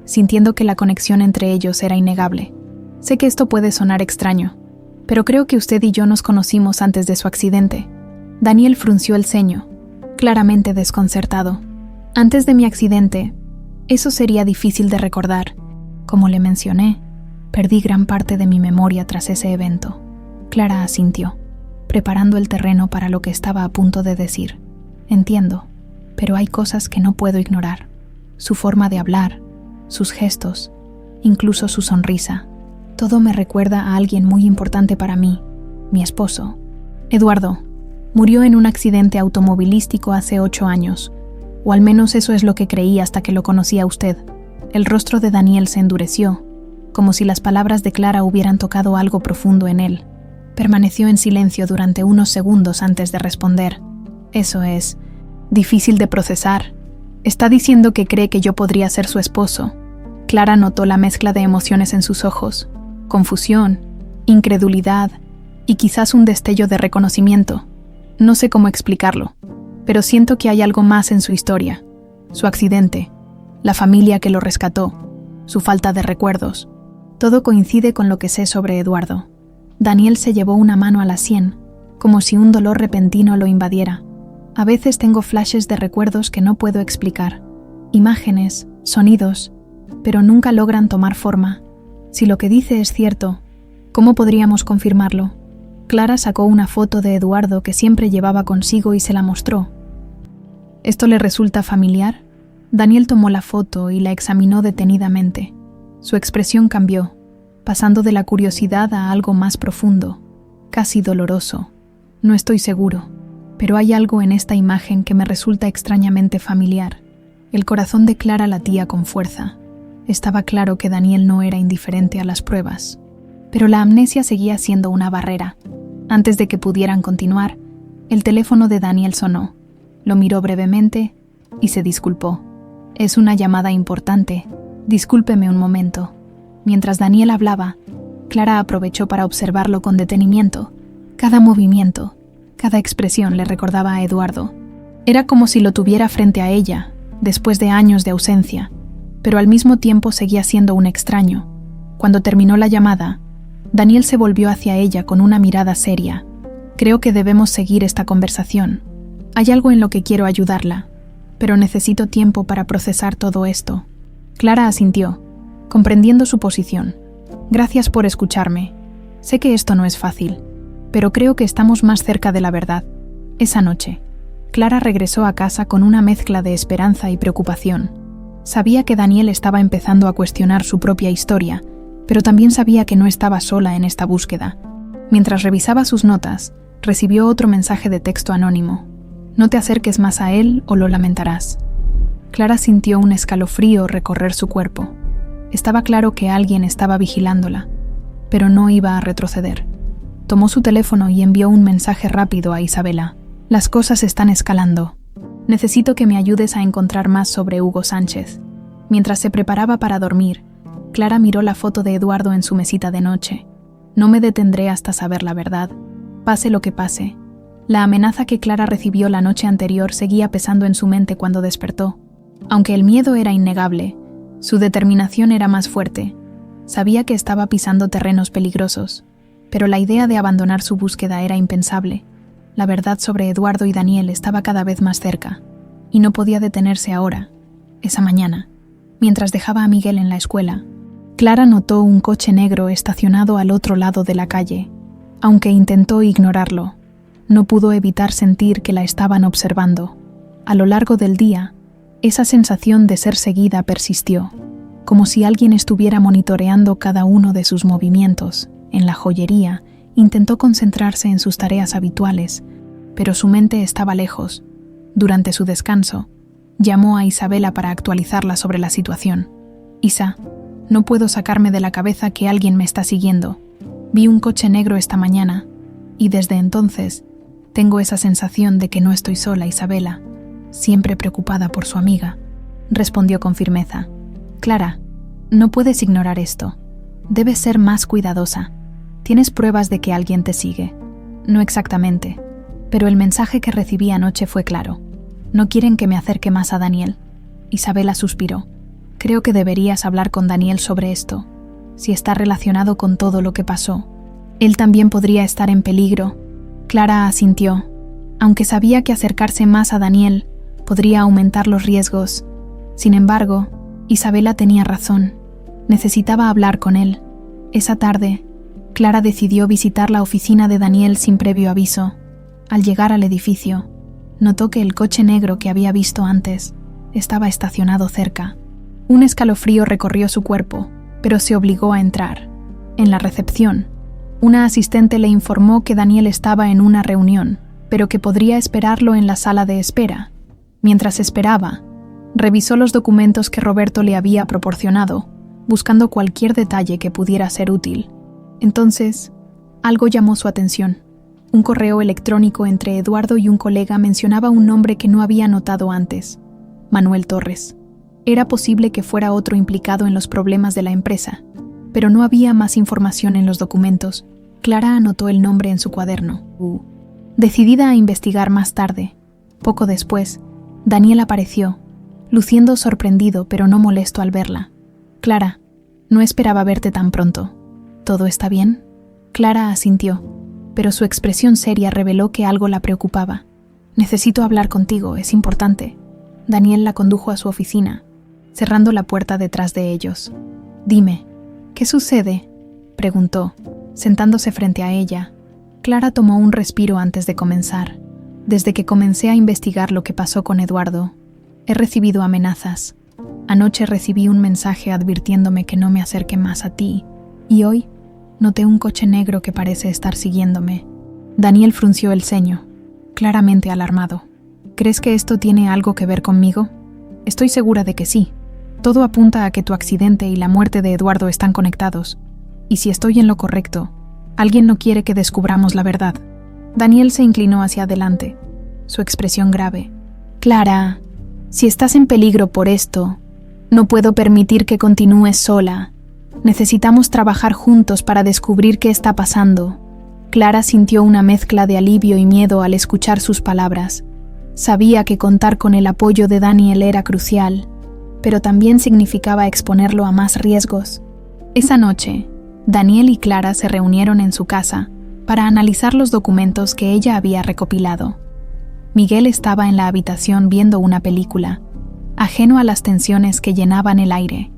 sintiendo que la conexión entre ellos era innegable. «Sé que esto puede sonar extraño, pero creo que usted y yo nos conocimos antes de su accidente». Daniel frunció el ceño, claramente desconcertado. «Antes de mi accidente, eso sería difícil de recordar. Como le mencioné, perdí gran parte de mi memoria tras ese evento». Clara asintió, preparando el terreno para lo que estaba a punto de decir. «Entiendo, pero hay cosas que no puedo ignorar. Su forma de hablar, sus gestos, incluso su sonrisa. Todo me recuerda a alguien muy importante para mí, mi esposo. Eduardo murió en un accidente automovilístico hace 8 años, o al menos eso es lo que creí hasta que lo conocí a usted». El rostro de Daniel se endureció, como si las palabras de Clara hubieran tocado algo profundo en él. Permaneció en silencio durante unos segundos antes de responder. «Eso es difícil de procesar. Está diciendo que cree que yo podría ser su esposo». Clara notó la mezcla de emociones en sus ojos: confusión, incredulidad y quizás un destello de reconocimiento. «No sé cómo explicarlo, pero siento que hay algo más en su historia. Su accidente, la familia que lo rescató, su falta de recuerdos. Todo coincide con lo que sé sobre Eduardo». Daniel se llevó una mano a la sien, como si un dolor repentino lo invadiera. «A veces tengo flashes de recuerdos que no puedo explicar. Imágenes, sonidos, pero nunca logran tomar forma. Si lo que dice es cierto, ¿cómo podríamos confirmarlo?». Clara sacó una foto de Eduardo que siempre llevaba consigo y se la mostró. «¿Esto le resulta familiar?». Daniel tomó la foto y la examinó detenidamente. Su expresión cambió, pasando de la curiosidad a algo más profundo, casi doloroso. «No estoy seguro, pero hay algo en esta imagen que me resulta extrañamente familiar». El corazón de Clara latía con fuerza. Estaba claro que Daniel no era indiferente a las pruebas, pero la amnesia seguía siendo una barrera. Antes de que pudieran continuar, el teléfono de Daniel sonó. Lo miró brevemente y se disculpó. «Es una llamada importante. Discúlpeme un momento». Mientras Daniel hablaba, Clara aprovechó para observarlo con detenimiento. Cada movimiento, cada expresión le recordaba a Eduardo. Era como si lo tuviera frente a ella, después de años de ausencia, pero al mismo tiempo seguía siendo un extraño. Cuando terminó la llamada, Daniel se volvió hacia ella con una mirada seria. Creo que debemos seguir esta conversación. Hay algo en lo que quiero ayudarla, pero necesito tiempo para procesar todo esto. Clara asintió, comprendiendo su posición. Gracias por escucharme. Sé que esto no es fácil, pero creo que estamos más cerca de la verdad. Esa noche, Clara regresó a casa con una mezcla de esperanza y preocupación. Sabía que Daniel estaba empezando a cuestionar su propia historia, pero también sabía que no estaba sola en esta búsqueda. Mientras revisaba sus notas, recibió otro mensaje de texto anónimo. No te acerques más a él o lo lamentarás. Clara sintió un escalofrío recorrer su cuerpo. Estaba claro que alguien estaba vigilándola, pero no iba a retroceder. Tomó su teléfono y envió un mensaje rápido a Isabela. Las cosas están escalando. Necesito que me ayudes a encontrar más sobre Hugo Sánchez. Mientras se preparaba para dormir, Clara miró la foto de Eduardo en su mesita de noche. No me detendré hasta saber la verdad, pase lo que pase. La amenaza que Clara recibió la noche anterior seguía pesando en su mente cuando despertó. Aunque el miedo era innegable, su determinación era más fuerte. Sabía que estaba pisando terrenos peligrosos, pero la idea de abandonar su búsqueda era impensable. La verdad sobre Eduardo y Daniel estaba cada vez más cerca, y no podía detenerse ahora. Esa mañana, mientras dejaba a Miguel en la escuela, Clara notó un coche negro estacionado al otro lado de la calle. Aunque intentó ignorarlo, no pudo evitar sentir que la estaban observando. A lo largo del día, esa sensación de ser seguida persistió, como si alguien estuviera monitoreando cada uno de sus movimientos. En la joyería, intentó concentrarse en sus tareas habituales, pero su mente estaba lejos. Durante su descanso, llamó a Isabela para actualizarla sobre la situación. Isa, no puedo sacarme de la cabeza que alguien me está siguiendo. Vi un coche negro esta mañana, y desde entonces tengo esa sensación de que no estoy sola, Isabela, siempre preocupada por su amiga, respondió con firmeza. Clara, no puedes ignorar esto. Debes ser más cuidadosa. ¿Tienes pruebas de que alguien te sigue? No exactamente, pero el mensaje que recibí anoche fue claro. No quieren que me acerque más a Daniel. Isabela suspiró. Creo que deberías hablar con Daniel sobre esto. Si está relacionado con todo lo que pasó, él también podría estar en peligro. Clara asintió. Aunque sabía que acercarse más a Daniel podría aumentar los riesgos. Sin embargo, Isabela tenía razón. Necesitaba hablar con él. Esa tarde, Clara decidió visitar la oficina de Daniel sin previo aviso. Al llegar al edificio, notó que el coche negro que había visto antes estaba estacionado cerca. Un escalofrío recorrió su cuerpo, pero se obligó a entrar. En la recepción, una asistente le informó que Daniel estaba en una reunión, pero que podría esperarlo en la sala de espera. Mientras esperaba, revisó los documentos que Roberto le había proporcionado, buscando cualquier detalle que pudiera ser útil. Entonces, algo llamó su atención. Un correo electrónico entre Eduardo y un colega mencionaba un nombre que no había notado antes: Manuel Torres. Era posible que fuera otro implicado en los problemas de la empresa, pero no había más información en los documentos. Clara anotó el nombre en su cuaderno. Decidida a investigar más tarde, poco después, Daniel apareció, luciendo sorprendido pero no molesto al verla. Clara, no esperaba verte tan pronto. ¿Todo está bien? Clara asintió, pero su expresión seria reveló que algo la preocupaba. Necesito hablar contigo, es importante. Daniel la condujo a su oficina, cerrando la puerta detrás de ellos. Dime, ¿qué sucede?, preguntó, sentándose frente a ella. Clara tomó un respiro antes de comenzar. Desde que comencé a investigar lo que pasó con Eduardo, he recibido amenazas. Anoche recibí un mensaje advirtiéndome que no me acerque más a ti, y hoy noté un coche negro que parece estar siguiéndome. Daniel frunció el ceño, claramente alarmado. ¿Crees que esto tiene algo que ver conmigo? Estoy segura de que sí. Todo apunta a que tu accidente y la muerte de Eduardo están conectados. Y si estoy en lo correcto, alguien no quiere que descubramos la verdad. Daniel se inclinó hacia adelante, su expresión grave. Clara, si estás en peligro por esto, no puedo permitir que continúes sola. Necesitamos trabajar juntos para descubrir qué está pasando. Clara sintió una mezcla de alivio y miedo al escuchar sus palabras. Sabía que contar con el apoyo de Daniel era crucial, pero también significaba exponerlo a más riesgos. Esa noche, Daniel y Clara se reunieron en su casa para analizar los documentos que ella había recopilado. Miguel estaba en la habitación viendo una película, ajeno a las tensiones que llenaban el aire.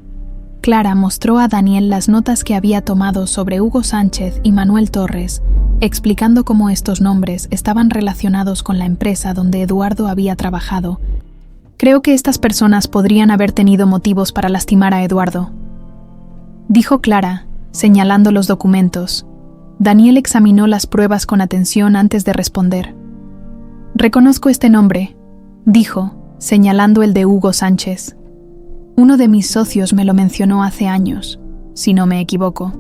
Clara mostró a Daniel las notas que había tomado sobre Hugo Sánchez y Manuel Torres, explicando cómo estos nombres estaban relacionados con la empresa donde Eduardo había trabajado. «Creo que estas personas podrían haber tenido motivos para lastimar a Eduardo», dijo Clara, señalando los documentos. Daniel examinó las pruebas con atención antes de responder. «Reconozco este nombre», dijo, señalando el de Hugo Sánchez. «Uno de mis socios me lo mencionó hace años, si no me equivoco.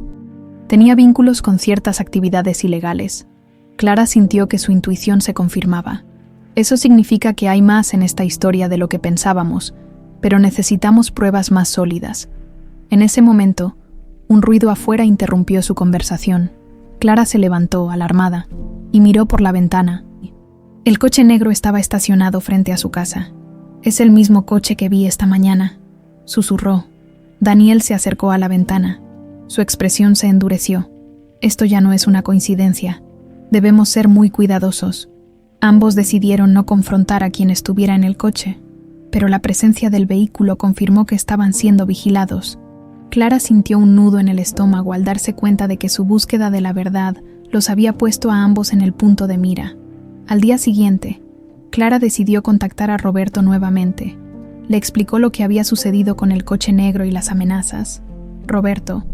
Tenía vínculos con ciertas actividades ilegales». Clara sintió que su intuición se confirmaba. Eso significa que hay más en esta historia de lo que pensábamos, pero necesitamos pruebas más sólidas. En ese momento, un ruido afuera interrumpió su conversación. Clara se levantó, alarmada, y miró por la ventana. El coche negro estaba estacionado frente a su casa. «Es el mismo coche que vi esta mañana», susurró. Daniel se acercó a la ventana. Su expresión se endureció. «Esto ya no es una coincidencia. Debemos ser muy cuidadosos». Ambos decidieron no confrontar a quien estuviera en el coche, pero la presencia del vehículo confirmó que estaban siendo vigilados. Clara sintió un nudo en el estómago al darse cuenta de que su búsqueda de la verdad los había puesto a ambos en el punto de mira. Al día siguiente, Clara decidió contactar a Roberto nuevamente. Le explicó lo que había sucedido con el coche negro y las amenazas. Roberto,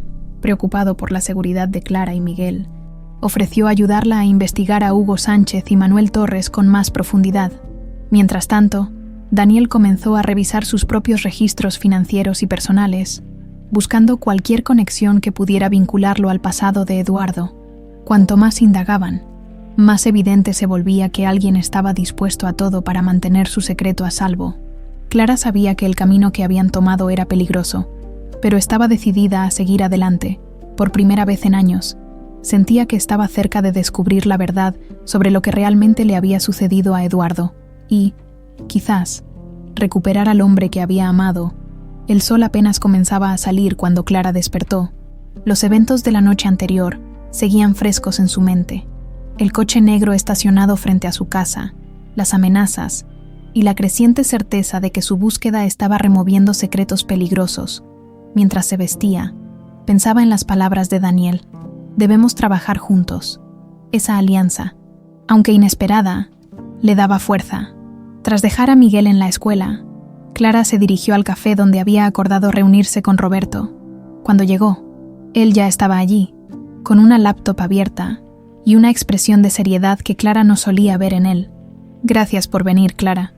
preocupado por la seguridad de Clara y Miguel, ofreció ayudarla a investigar a Hugo Sánchez y Manuel Torres con más profundidad. Mientras tanto, Daniel comenzó a revisar sus propios registros financieros y personales, buscando cualquier conexión que pudiera vincularlo al pasado de Eduardo. Cuanto más indagaban, más evidente se volvía que alguien estaba dispuesto a todo para mantener su secreto a salvo. Clara sabía que el camino que habían tomado era peligroso, pero estaba decidida a seguir adelante. Por primera vez en años, sentía que estaba cerca de descubrir la verdad sobre lo que realmente le había sucedido a Eduardo y, quizás, recuperar al hombre que había amado. El sol apenas comenzaba a salir cuando Clara despertó. Los eventos de la noche anterior seguían frescos en su mente. El coche negro estacionado frente a su casa, las amenazas y la creciente certeza de que su búsqueda estaba removiendo secretos peligrosos. Mientras se vestía, pensaba en las palabras de Daniel. Debemos trabajar juntos. Esa alianza, aunque inesperada, le daba fuerza. Tras dejar a Miguel en la escuela, Clara se dirigió al café donde había acordado reunirse con Roberto. Cuando llegó, él ya estaba allí, con una laptop abierta y una expresión de seriedad que Clara no solía ver en él. «Gracias por venir, Clara.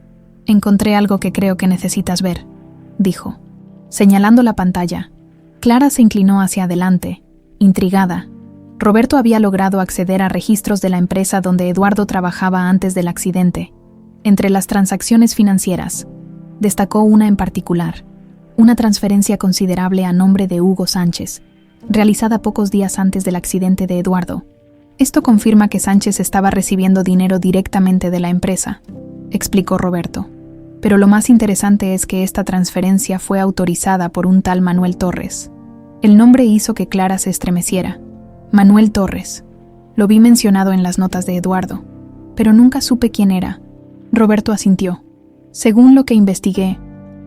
Encontré algo que creo que necesitas ver», dijo. Señalando la pantalla, Clara se inclinó hacia adelante, intrigada. Roberto había logrado acceder a registros de la empresa donde Eduardo trabajaba antes del accidente. Entre las transacciones financieras, destacó una en particular, una transferencia considerable a nombre de Hugo Sánchez, realizada pocos días antes del accidente de Eduardo. «Esto confirma que Sánchez estaba recibiendo dinero directamente de la empresa», explicó Roberto. «Pero lo más interesante es que esta transferencia fue autorizada por un tal Manuel Torres». El nombre hizo que Clara se estremeciera. Manuel Torres. Lo vi mencionado en las notas de Eduardo, pero nunca supe quién era. Roberto asintió. Según lo que investigué,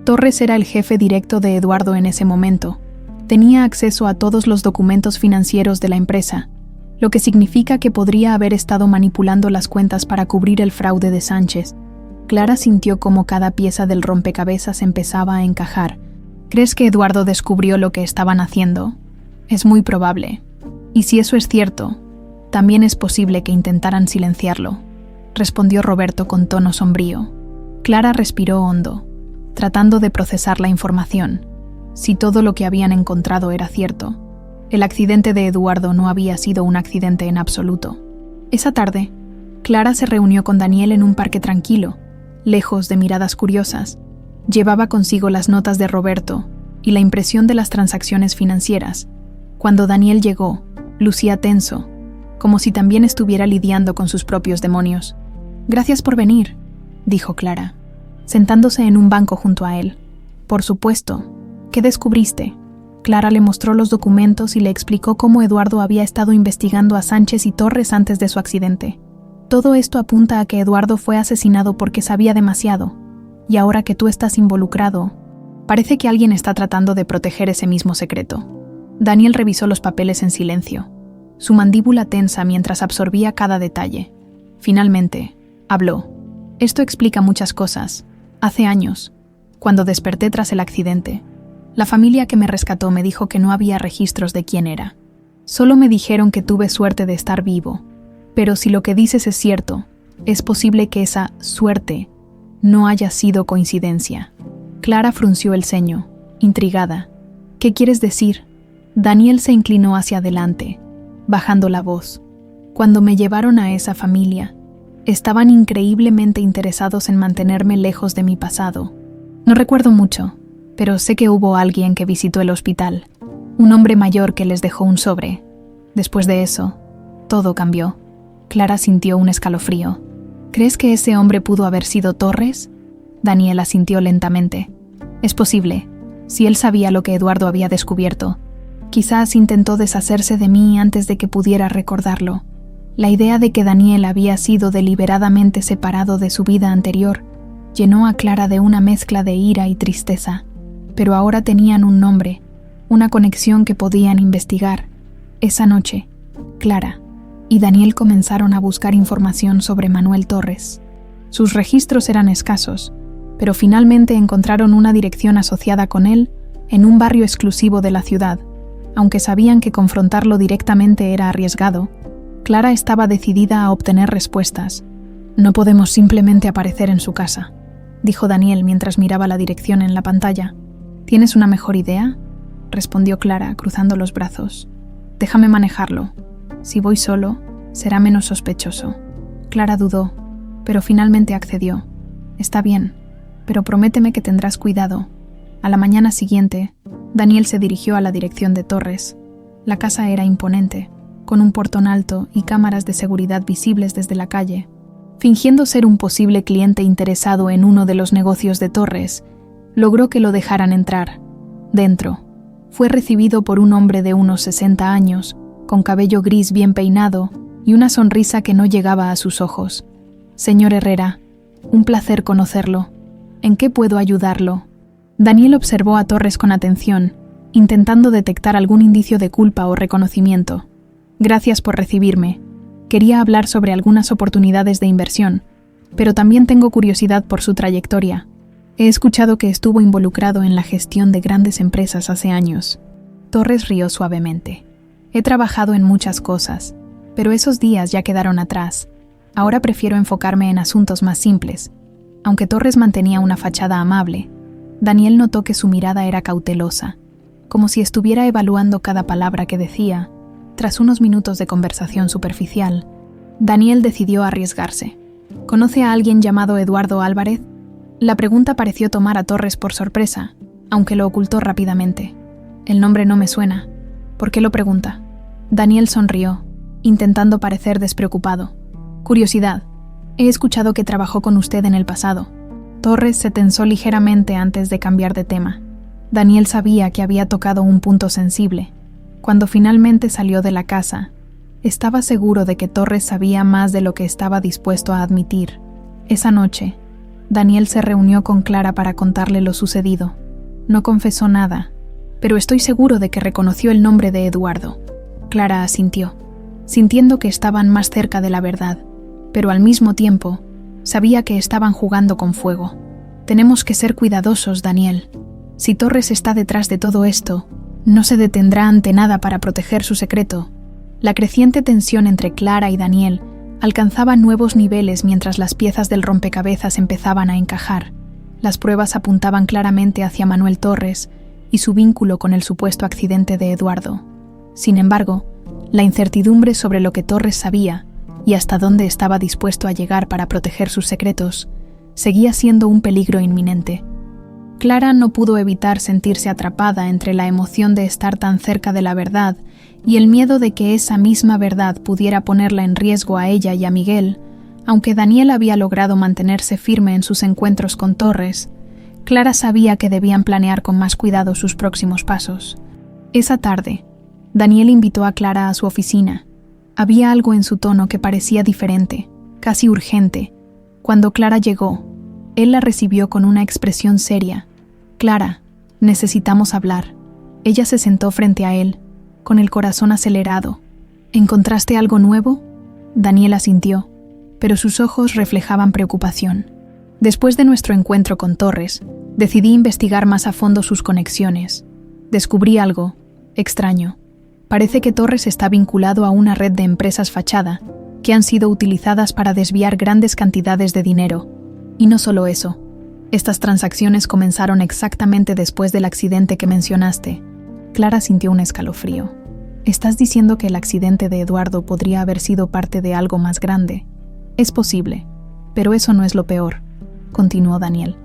Torres era el jefe directo de Eduardo en ese momento. Tenía acceso a todos los documentos financieros de la empresa, lo que significa que podría haber estado manipulando las cuentas para cubrir el fraude de Sánchez. Clara sintió como cada pieza del rompecabezas empezaba a encajar. ¿Crees que Eduardo descubrió lo que estaban haciendo? Es muy probable. Y si eso es cierto, también es posible que intentaran silenciarlo, respondió Roberto con tono sombrío. Clara respiró hondo, tratando de procesar la información. Si todo lo que habían encontrado era cierto, el accidente de Eduardo no había sido un accidente en absoluto. Esa tarde, Clara se reunió con Daniel en un parque tranquilo, lejos de miradas curiosas. Llevaba consigo las notas de Roberto y la impresión de las transacciones financieras. Cuando Daniel llegó, lucía tenso, como si también estuviera lidiando con sus propios demonios. «Gracias por venir», dijo Clara, sentándose en un banco junto a él. Por supuesto. ¿Qué descubriste? Clara le mostró los documentos y le explicó cómo Eduardo había estado investigando a Sánchez y Torres antes de su accidente. Todo esto apunta a que Eduardo fue asesinado porque sabía demasiado. Y ahora que tú estás involucrado, parece que alguien está tratando de proteger ese mismo secreto. Daniel revisó los papeles en silencio, su mandíbula tensa mientras absorbía cada detalle. Finalmente, habló. Esto explica muchas cosas. Hace años, cuando desperté tras el accidente, la familia que me rescató me dijo que no había registros de quién era. Solo me dijeron que tuve suerte de estar vivo. Pero si lo que dices es cierto, es posible que esa suerte no haya sido coincidencia. Clara frunció el ceño, intrigada. ¿Qué quieres decir? Daniel se inclinó hacia adelante, bajando la voz. Cuando me llevaron a esa familia, estaban increíblemente interesados en mantenerme lejos de mi pasado. No recuerdo mucho, pero sé que hubo alguien que visitó el hospital, un hombre mayor que les dejó un sobre. Después de eso, todo cambió. Clara sintió un escalofrío. ¿Crees que ese hombre pudo haber sido Torres? Daniel asintió lentamente. Es posible, si él sabía lo que Eduardo había descubierto. Quizás intentó deshacerse de mí antes de que pudiera recordarlo. La idea de que Daniel había sido deliberadamente separado de su vida anterior llenó a Clara de una mezcla de ira y tristeza. Pero ahora tenían un nombre, una conexión que podían investigar. Esa noche, Clara y Daniel comenzaron a buscar información sobre Manuel Torres. Sus registros eran escasos, pero finalmente encontraron una dirección asociada con él en un barrio exclusivo de la ciudad. Aunque sabían que confrontarlo directamente era arriesgado, Clara estaba decidida a obtener respuestas. No podemos simplemente aparecer en su casa, dijo Daniel mientras miraba la dirección en la pantalla. ¿Tienes una mejor idea? Respondió Clara, cruzando los brazos. Déjame manejarlo. Si voy solo, será menos sospechoso. Clara dudó, pero finalmente accedió. Está bien, pero prométeme que tendrás cuidado. A la mañana siguiente, Daniel se dirigió a la dirección de Torres. La casa era imponente, con un portón alto y cámaras de seguridad visibles desde la calle. Fingiendo ser un posible cliente interesado en uno de los negocios de Torres, logró que lo dejaran entrar. Dentro, fue recibido por un hombre de unos 60 años, con cabello gris bien peinado y una sonrisa que no llegaba a sus ojos. Señor Herrera, un placer conocerlo. ¿En qué puedo ayudarlo? Daniel observó a Torres con atención, intentando detectar algún indicio de culpa o reconocimiento. Gracias por recibirme. Quería hablar sobre algunas oportunidades de inversión, pero también tengo curiosidad por su trayectoria. He escuchado que estuvo involucrado en la gestión de grandes empresas hace años. Torres rió suavemente. He trabajado en muchas cosas, pero esos días ya quedaron atrás. Ahora prefiero enfocarme en asuntos más simples. Aunque Torres mantenía una fachada amable, Daniel notó que su mirada era cautelosa, como si estuviera evaluando cada palabra que decía. Tras unos minutos de conversación superficial, Daniel decidió arriesgarse. ¿Conoce a alguien llamado Eduardo Álvarez? La pregunta pareció tomar a Torres por sorpresa, aunque lo ocultó rápidamente. El nombre no me suena. ¿Por qué lo pregunta? Daniel sonrió, intentando parecer despreocupado. Curiosidad. He escuchado que trabajó con usted en el pasado. Torres se tensó ligeramente antes de cambiar de tema. Daniel sabía que había tocado un punto sensible. Cuando finalmente salió de la casa, estaba seguro de que Torres sabía más de lo que estaba dispuesto a admitir. Esa noche, Daniel se reunió con Clara para contarle lo sucedido. No confesó nada, pero estoy seguro de que reconoció el nombre de Eduardo. Clara asintió, sintiendo que estaban más cerca de la verdad, pero al mismo tiempo, sabía que estaban jugando con fuego. Tenemos que ser cuidadosos, Daniel. Si Torres está detrás de todo esto, no se detendrá ante nada para proteger su secreto. La creciente tensión entre Clara y Daniel alcanzaba nuevos niveles mientras las piezas del rompecabezas empezaban a encajar. Las pruebas apuntaban claramente hacia Manuel Torres y su vínculo con el supuesto accidente de Eduardo. Sin embargo, la incertidumbre sobre lo que Torres sabía y hasta dónde estaba dispuesto a llegar para proteger sus secretos seguía siendo un peligro inminente. Clara no pudo evitar sentirse atrapada entre la emoción de estar tan cerca de la verdad y el miedo de que esa misma verdad pudiera ponerla en riesgo a ella y a Miguel, Aunque Daniel había logrado mantenerse firme en sus encuentros con Torres, Clara sabía que debían planear con más cuidado sus próximos pasos. Esa tarde, Daniel invitó a Clara a su oficina. Había algo en su tono que parecía diferente, casi urgente. Cuando Clara llegó, él la recibió con una expresión seria. «Clara, necesitamos hablar». Ella se sentó frente a él, con el corazón acelerado. «¿Encontraste algo nuevo?». Daniel asintió, pero sus ojos reflejaban preocupación. «Después de nuestro encuentro con Torres, decidí investigar más a fondo sus conexiones. Descubrí algo extraño. Parece que Torres está vinculado a una red de empresas fachada que han sido utilizadas para desviar grandes cantidades de dinero. Y no solo eso. Estas transacciones comenzaron exactamente después del accidente que mencionaste». Clara sintió un escalofrío. «¿Estás diciendo que el accidente de Eduardo podría haber sido parte de algo más grande?». «Es posible, pero eso no es lo peor», continuó Daniel.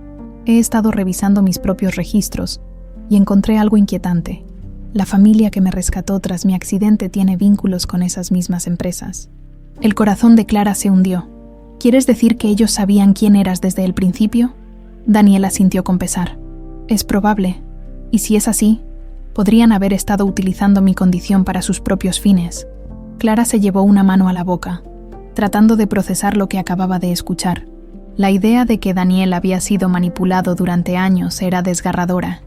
«He estado revisando mis propios registros y encontré algo inquietante. La familia que me rescató tras mi accidente tiene vínculos con esas mismas empresas». El corazón de Clara se hundió. «¿Quieres decir que ellos sabían quién eras desde el principio?». Daniel asintió con pesar. «Es probable. Y si es así, podrían haber estado utilizando mi condición para sus propios fines». Clara se llevó una mano a la boca, tratando de procesar lo que acababa de escuchar. La idea de que Daniel había sido manipulado durante años era desgarradora,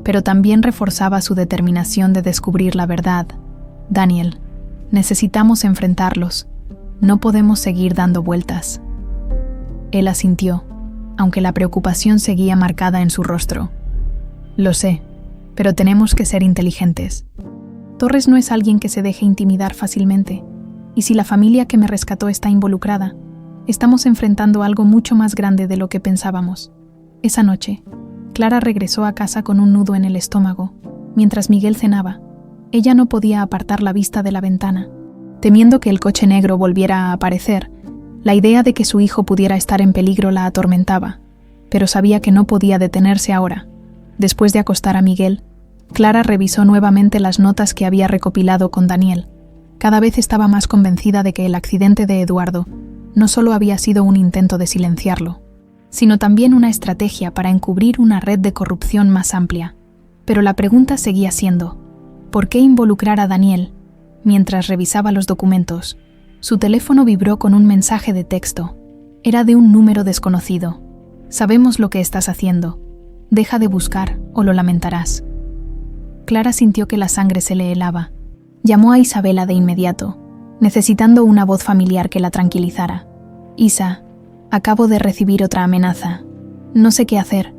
pero también reforzaba su determinación de descubrir la verdad. «Daniel, necesitamos enfrentarlos. No podemos seguir dando vueltas». Él asintió, aunque la preocupación seguía marcada en su rostro. «Lo sé, pero tenemos que ser inteligentes. Torres no es alguien que se deje intimidar fácilmente, y si la familia que me rescató está involucrada, estamos enfrentando algo mucho más grande de lo que pensábamos». Esa noche, Clara regresó a casa con un nudo en el estómago, mientras Miguel cenaba. Ella no podía apartar la vista de la ventana. Temiendo que el coche negro volviera a aparecer, la idea de que su hijo pudiera estar en peligro la atormentaba, pero sabía que no podía detenerse ahora. Después de acostar a Miguel, Clara revisó nuevamente las notas que había recopilado con Daniel. Cada vez estaba más convencida de que el accidente de Eduardo no solo había sido un intento de silenciarlo, sino también una estrategia para encubrir una red de corrupción más amplia. Pero la pregunta seguía siendo, ¿por qué involucrar a Daniel? Mientras revisaba los documentos, su teléfono vibró con un mensaje de texto. Era de un número desconocido. «Sabemos lo que estás haciendo. Deja de buscar o lo lamentarás». Clara sintió que la sangre se le helaba. Llamó a Isabela de inmediato, necesitando una voz familiar que la tranquilizara. «Isa, acabo de recibir otra amenaza. No sé qué hacer».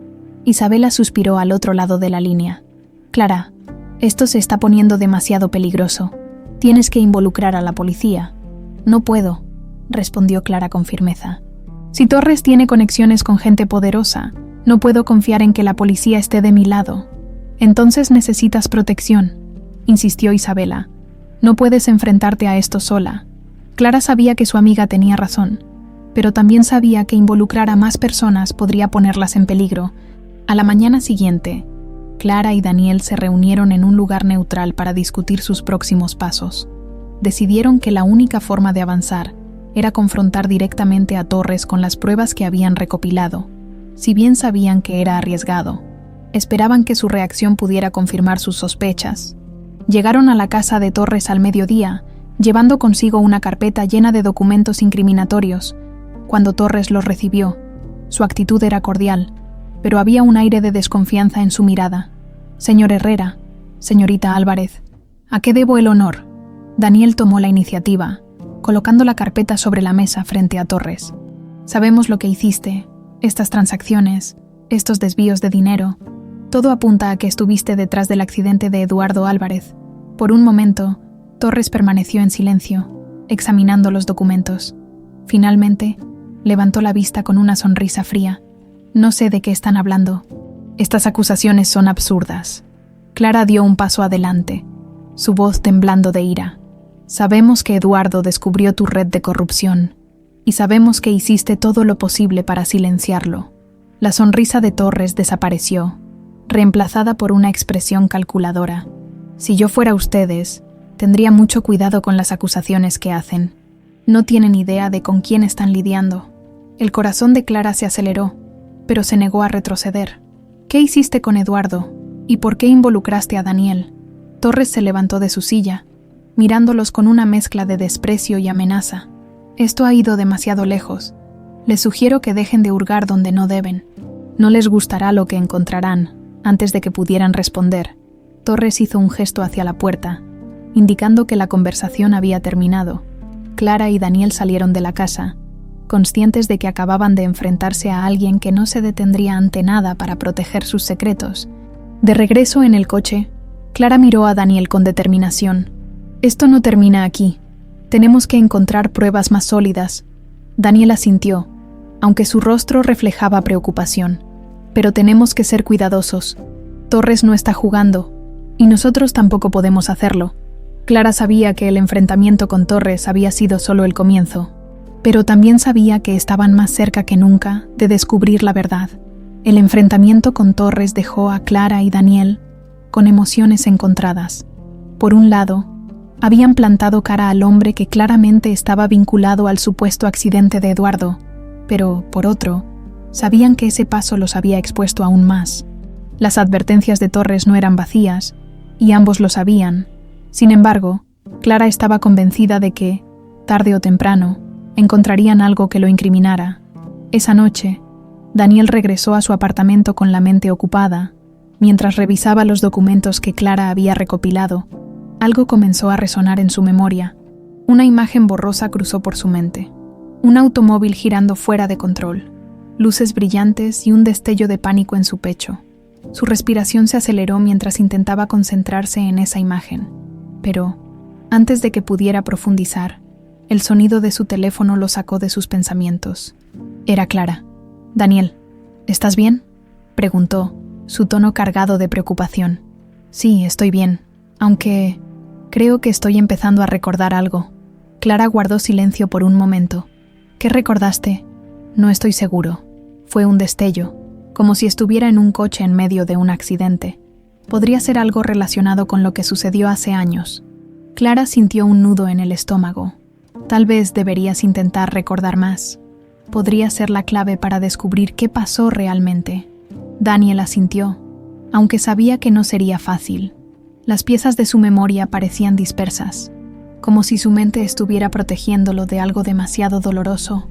Isabela suspiró al otro lado de la línea. «Clara, esto se está poniendo demasiado peligroso. Tienes que involucrar a la policía». «No puedo», respondió Clara con firmeza. «Si Torres tiene conexiones con gente poderosa, no puedo confiar en que la policía esté de mi lado». «Entonces necesitas protección», insistió Isabela. «No puedes enfrentarte a esto sola». Clara sabía que su amiga tenía razón, pero también sabía que involucrar a más personas podría ponerlas en peligro. A la mañana siguiente, Clara y Daniel se reunieron en un lugar neutral para discutir sus próximos pasos. Decidieron que la única forma de avanzar era confrontar directamente a Torres con las pruebas que habían recopilado. Si bien sabían que era arriesgado, esperaban que su reacción pudiera confirmar sus sospechas. Llegaron a la casa de Torres al mediodía, llevando consigo una carpeta llena de documentos incriminatorios. Cuando Torres los recibió, su actitud era cordial, pero había un aire de desconfianza en su mirada. «Señor Herrera, señorita Álvarez, ¿a qué debo el honor?». Daniel tomó la iniciativa, colocando la carpeta sobre la mesa frente a Torres. «Sabemos lo que hiciste, estas transacciones, estos desvíos de dinero. Todo apunta a que estuviste detrás del accidente de Eduardo Álvarez». Por un momento, Torres permaneció en silencio, examinando los documentos. Finalmente, levantó la vista con una sonrisa fría. «No sé de qué están hablando. Estas acusaciones son absurdas». Clara dio un paso adelante, su voz temblando de ira. «Sabemos que Eduardo descubrió tu red de corrupción, y sabemos que hiciste todo lo posible para silenciarlo». La sonrisa de Torres desapareció, reemplazada por una expresión calculadora. «Si yo fuera ustedes, tendría mucho cuidado con las acusaciones que hacen. No tienen idea de con quién están lidiando. El corazón de Clara se aceleró, pero se negó a retroceder. ¿Qué hiciste con Eduardo? ¿Y por qué involucraste a Daniel? Torres se levantó de su silla, mirándolos con una mezcla de desprecio y amenaza. Esto ha ido demasiado lejos. Les sugiero que dejen de hurgar donde no deben. No les gustará lo que encontrarán. Antes de que pudieran responder, Torres hizo un gesto hacia la puerta, indicando que la conversación había terminado. Clara y Daniel salieron de la casa, conscientes de que acababan de enfrentarse a alguien que no se detendría ante nada para proteger sus secretos. De regreso en el coche, Clara miró a Daniel con determinación. Esto no termina aquí. Tenemos que encontrar pruebas más sólidas. Daniel asintió, aunque su rostro reflejaba preocupación. Pero tenemos que ser cuidadosos. Torres no está jugando, y nosotros tampoco podemos hacerlo. Clara sabía que el enfrentamiento con Torres había sido solo el comienzo, pero también sabía que estaban más cerca que nunca de descubrir la verdad. El enfrentamiento con Torres dejó a Clara y Daniel con emociones encontradas. Por un lado, habían plantado cara al hombre que claramente estaba vinculado al supuesto accidente de Eduardo, pero, por otro, sabían que ese paso los había expuesto aún más. Las advertencias de Torres no eran vacías, y ambos lo sabían. Sin embargo, Clara estaba convencida de que, tarde o temprano, encontrarían algo que lo incriminara. Esa noche, Daniel regresó a su apartamento con la mente ocupada. Mientras revisaba los documentos que Clara había recopilado, algo comenzó a resonar en su memoria. Una imagen borrosa cruzó por su mente. Un automóvil girando fuera de control, luces brillantes y un destello de pánico en su pecho. Su respiración se aceleró mientras intentaba concentrarse en esa imagen. Pero, antes de que pudiera profundizar, el sonido de su teléfono lo sacó de sus pensamientos. Era Clara. «Daniel, ¿estás bien?», preguntó, su tono cargado de preocupación. «Sí, estoy bien, aunque creo que estoy empezando a recordar algo». Clara guardó silencio por un momento. «¿Qué recordaste?». «No estoy seguro. Fue un destello, como si estuviera en un coche en medio de un accidente. Podría ser algo relacionado con lo que sucedió hace años». Clara sintió un nudo en el estómago. «Tal vez deberías intentar recordar más. Podría ser la clave para descubrir qué pasó realmente». Daniel asintió, aunque sabía que no sería fácil. Las piezas de su memoria parecían dispersas, como si su mente estuviera protegiéndolo de algo demasiado doloroso.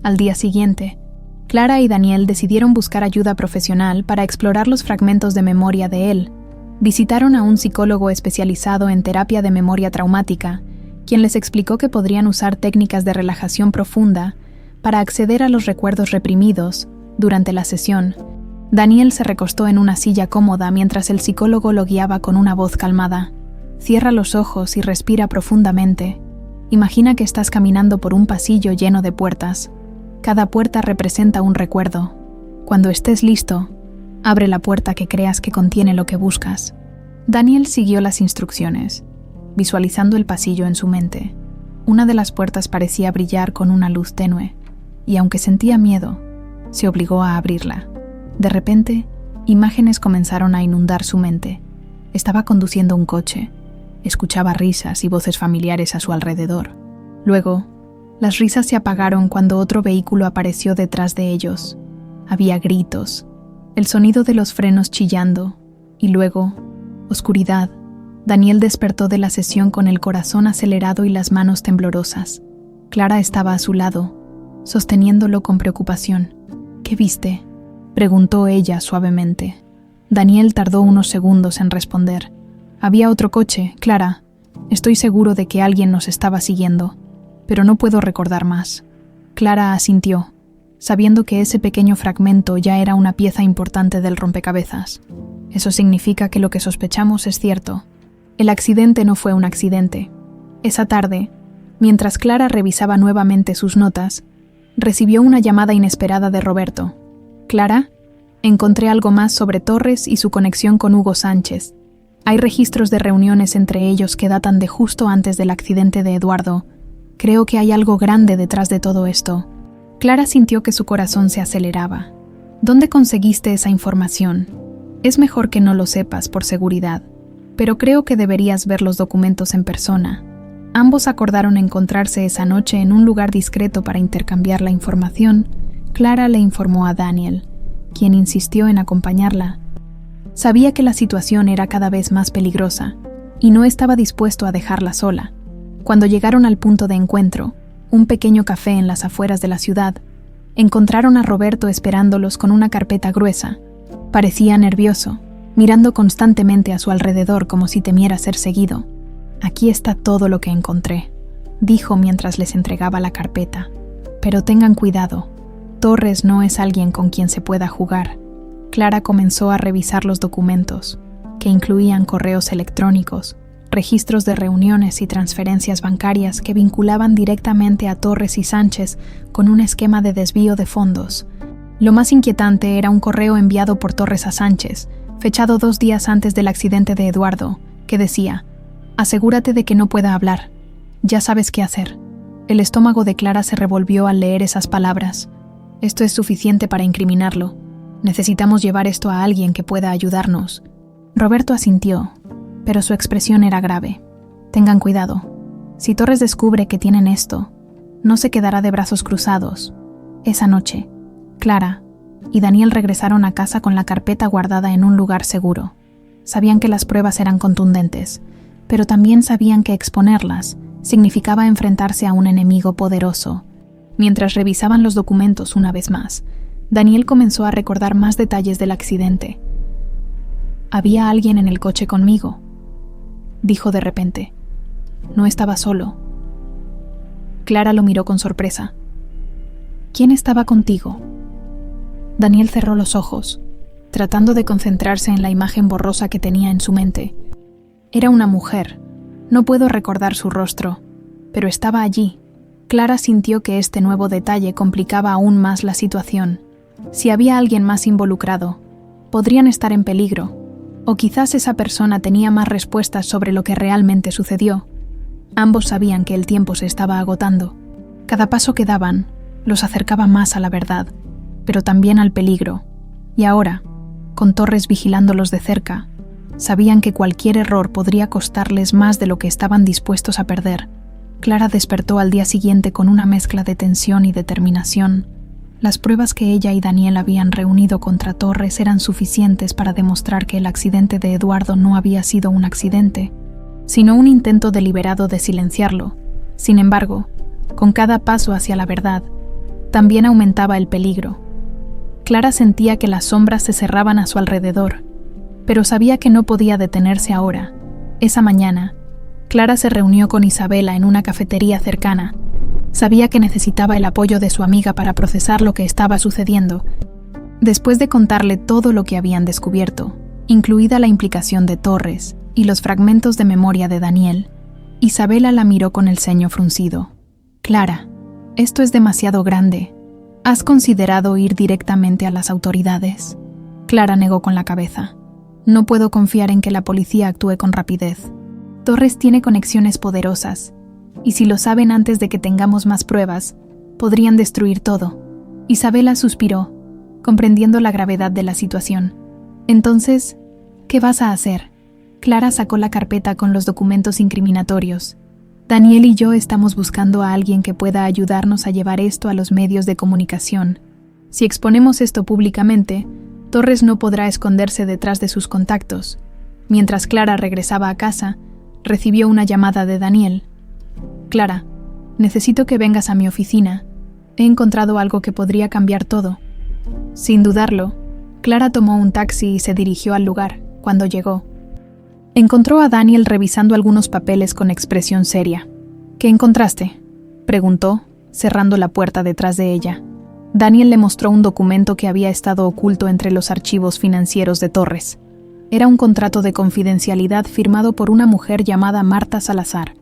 Al día siguiente, Clara y Daniel decidieron buscar ayuda profesional para explorar los fragmentos de memoria de él. Visitaron a un psicólogo especializado en terapia de memoria traumática, quien les explicó que podrían usar técnicas de relajación profunda para acceder a los recuerdos reprimidos. Durante la sesión, Daniel se recostó en una silla cómoda mientras el psicólogo lo guiaba con una voz calmada. «Cierra los ojos y respira profundamente. Imagina que estás caminando por un pasillo lleno de puertas. Cada puerta representa un recuerdo. Cuando estés listo, abre la puerta que creas que contiene lo que buscas». Daniel siguió las instrucciones, visualizando el pasillo en su mente. Una de las puertas parecía brillar con una luz tenue, y aunque sentía miedo, se obligó a abrirla. De repente, imágenes comenzaron a inundar su mente. Estaba conduciendo un coche. Escuchaba risas y voces familiares a su alrededor. Luego, las risas se apagaron cuando otro vehículo apareció detrás de ellos. Había gritos, el sonido de los frenos chillando, y luego, oscuridad. Daniel despertó de la sesión con el corazón acelerado y las manos temblorosas. Clara estaba a su lado, sosteniéndolo con preocupación. «¿Qué viste?», preguntó ella suavemente. Daniel tardó unos segundos en responder. «Había otro coche, Clara. Estoy seguro de que alguien nos estaba siguiendo, pero no puedo recordar más». Clara asintió, sabiendo que ese pequeño fragmento ya era una pieza importante del rompecabezas. «Eso significa que lo que sospechamos es cierto. El accidente no fue un accidente». Esa tarde, mientras Clara revisaba nuevamente sus notas, recibió una llamada inesperada de Roberto. «Clara, encontré algo más sobre Torres y su conexión con Hugo Sánchez. Hay registros de reuniones entre ellos que datan de justo antes del accidente de Eduardo. Creo que hay algo grande detrás de todo esto». Clara sintió que su corazón se aceleraba. «¿Dónde conseguiste esa información? Es mejor que no lo sepas por seguridad, pero creo que deberías ver los documentos en persona». Ambos acordaron encontrarse esa noche en un lugar discreto para intercambiar la información. Clara le informó a Daniel, quien insistió en acompañarla. Sabía que la situación era cada vez más peligrosa y no estaba dispuesto a dejarla sola. Cuando llegaron al punto de encuentro, un pequeño café en las afueras de la ciudad, encontraron a Roberto esperándolos con una carpeta gruesa. Parecía nervioso, mirando constantemente a su alrededor como si temiera ser seguido. «Aquí está todo lo que encontré», dijo mientras les entregaba la carpeta. «Pero tengan cuidado, Torres no es alguien con quien se pueda jugar». Clara comenzó a revisar los documentos, que incluían correos electrónicos, registros de reuniones y transferencias bancarias que vinculaban directamente a Torres y Sánchez con un esquema de desvío de fondos. Lo más inquietante era un correo enviado por Torres a Sánchez, fechado 2 días antes del accidente de Eduardo, que decía: «Asegúrate de que no pueda hablar. Ya sabes qué hacer». El estómago de Clara se revolvió al leer esas palabras. «Esto es suficiente para incriminarlo. Necesitamos llevar esto a alguien que pueda ayudarnos». Roberto asintió, pero su expresión era grave. «Tengan cuidado. Si Torres descubre que tienen esto, no se quedará de brazos cruzados». Esa noche, Clara y Daniel regresaron a casa con la carpeta guardada en un lugar seguro. Sabían que las pruebas eran contundentes, pero también sabían que exponerlas significaba enfrentarse a un enemigo poderoso. Mientras revisaban los documentos una vez más, Daniel comenzó a recordar más detalles del accidente. «Había alguien en el coche conmigo», dijo de repente. «No estaba solo». Clara lo miró con sorpresa. «¿Quién estaba contigo?». Daniel cerró los ojos, tratando de concentrarse en la imagen borrosa que tenía en su mente. Era una mujer. No puedo recordar su rostro, pero estaba allí. Clara sintió que este nuevo detalle complicaba aún más la situación. Si había alguien más involucrado, podrían estar en peligro, o quizás esa persona tenía más respuestas sobre lo que realmente sucedió. Ambos sabían que el tiempo se estaba agotando. Cada paso que daban los acercaba más a la verdad, pero también al peligro. Y ahora, con Torres vigilándolos de cerca, sabían que cualquier error podría costarles más de lo que estaban dispuestos a perder. Clara despertó al día siguiente con una mezcla de tensión y determinación. Las pruebas que ella y Daniel habían reunido contra Torres eran suficientes para demostrar que el accidente de Eduardo no había sido un accidente, sino un intento deliberado de silenciarlo. Sin embargo, con cada paso hacia la verdad, también aumentaba el peligro. Clara sentía que las sombras se cerraban a su alrededor, pero sabía que no podía detenerse ahora. Esa mañana, Clara se reunió con Isabela en una cafetería cercana. Sabía que necesitaba el apoyo de su amiga para procesar lo que estaba sucediendo. Después de contarle todo lo que habían descubierto, incluida la implicación de Torres y los fragmentos de memoria de Daniel, Isabela la miró con el ceño fruncido. «Clara, esto es demasiado grande. ¿Has considerado ir directamente a las autoridades?». Clara negó con la cabeza. «No puedo confiar en que la policía actúe con rapidez. Torres tiene conexiones poderosas, y si lo saben antes de que tengamos más pruebas, podrían destruir todo». Isabela suspiró, comprendiendo la gravedad de la situación. «Entonces, ¿qué vas a hacer?». Clara sacó la carpeta con los documentos incriminatorios. «Daniel y yo estamos buscando a alguien que pueda ayudarnos a llevar esto a los medios de comunicación. Si exponemos esto públicamente, Torres no podrá esconderse detrás de sus contactos». Mientras Clara regresaba a casa, recibió una llamada de Daniel. «Clara, necesito que vengas a mi oficina. He encontrado algo que podría cambiar todo». Sin dudarlo, Clara tomó un taxi y se dirigió al lugar. Cuando llegó, encontró a Daniel revisando algunos papeles con expresión seria. «¿Qué encontraste?», preguntó, cerrando la puerta detrás de ella. Daniel le mostró un documento que había estado oculto entre los archivos financieros de Torres. Era un contrato de confidencialidad firmado por una mujer llamada Marta Salazar.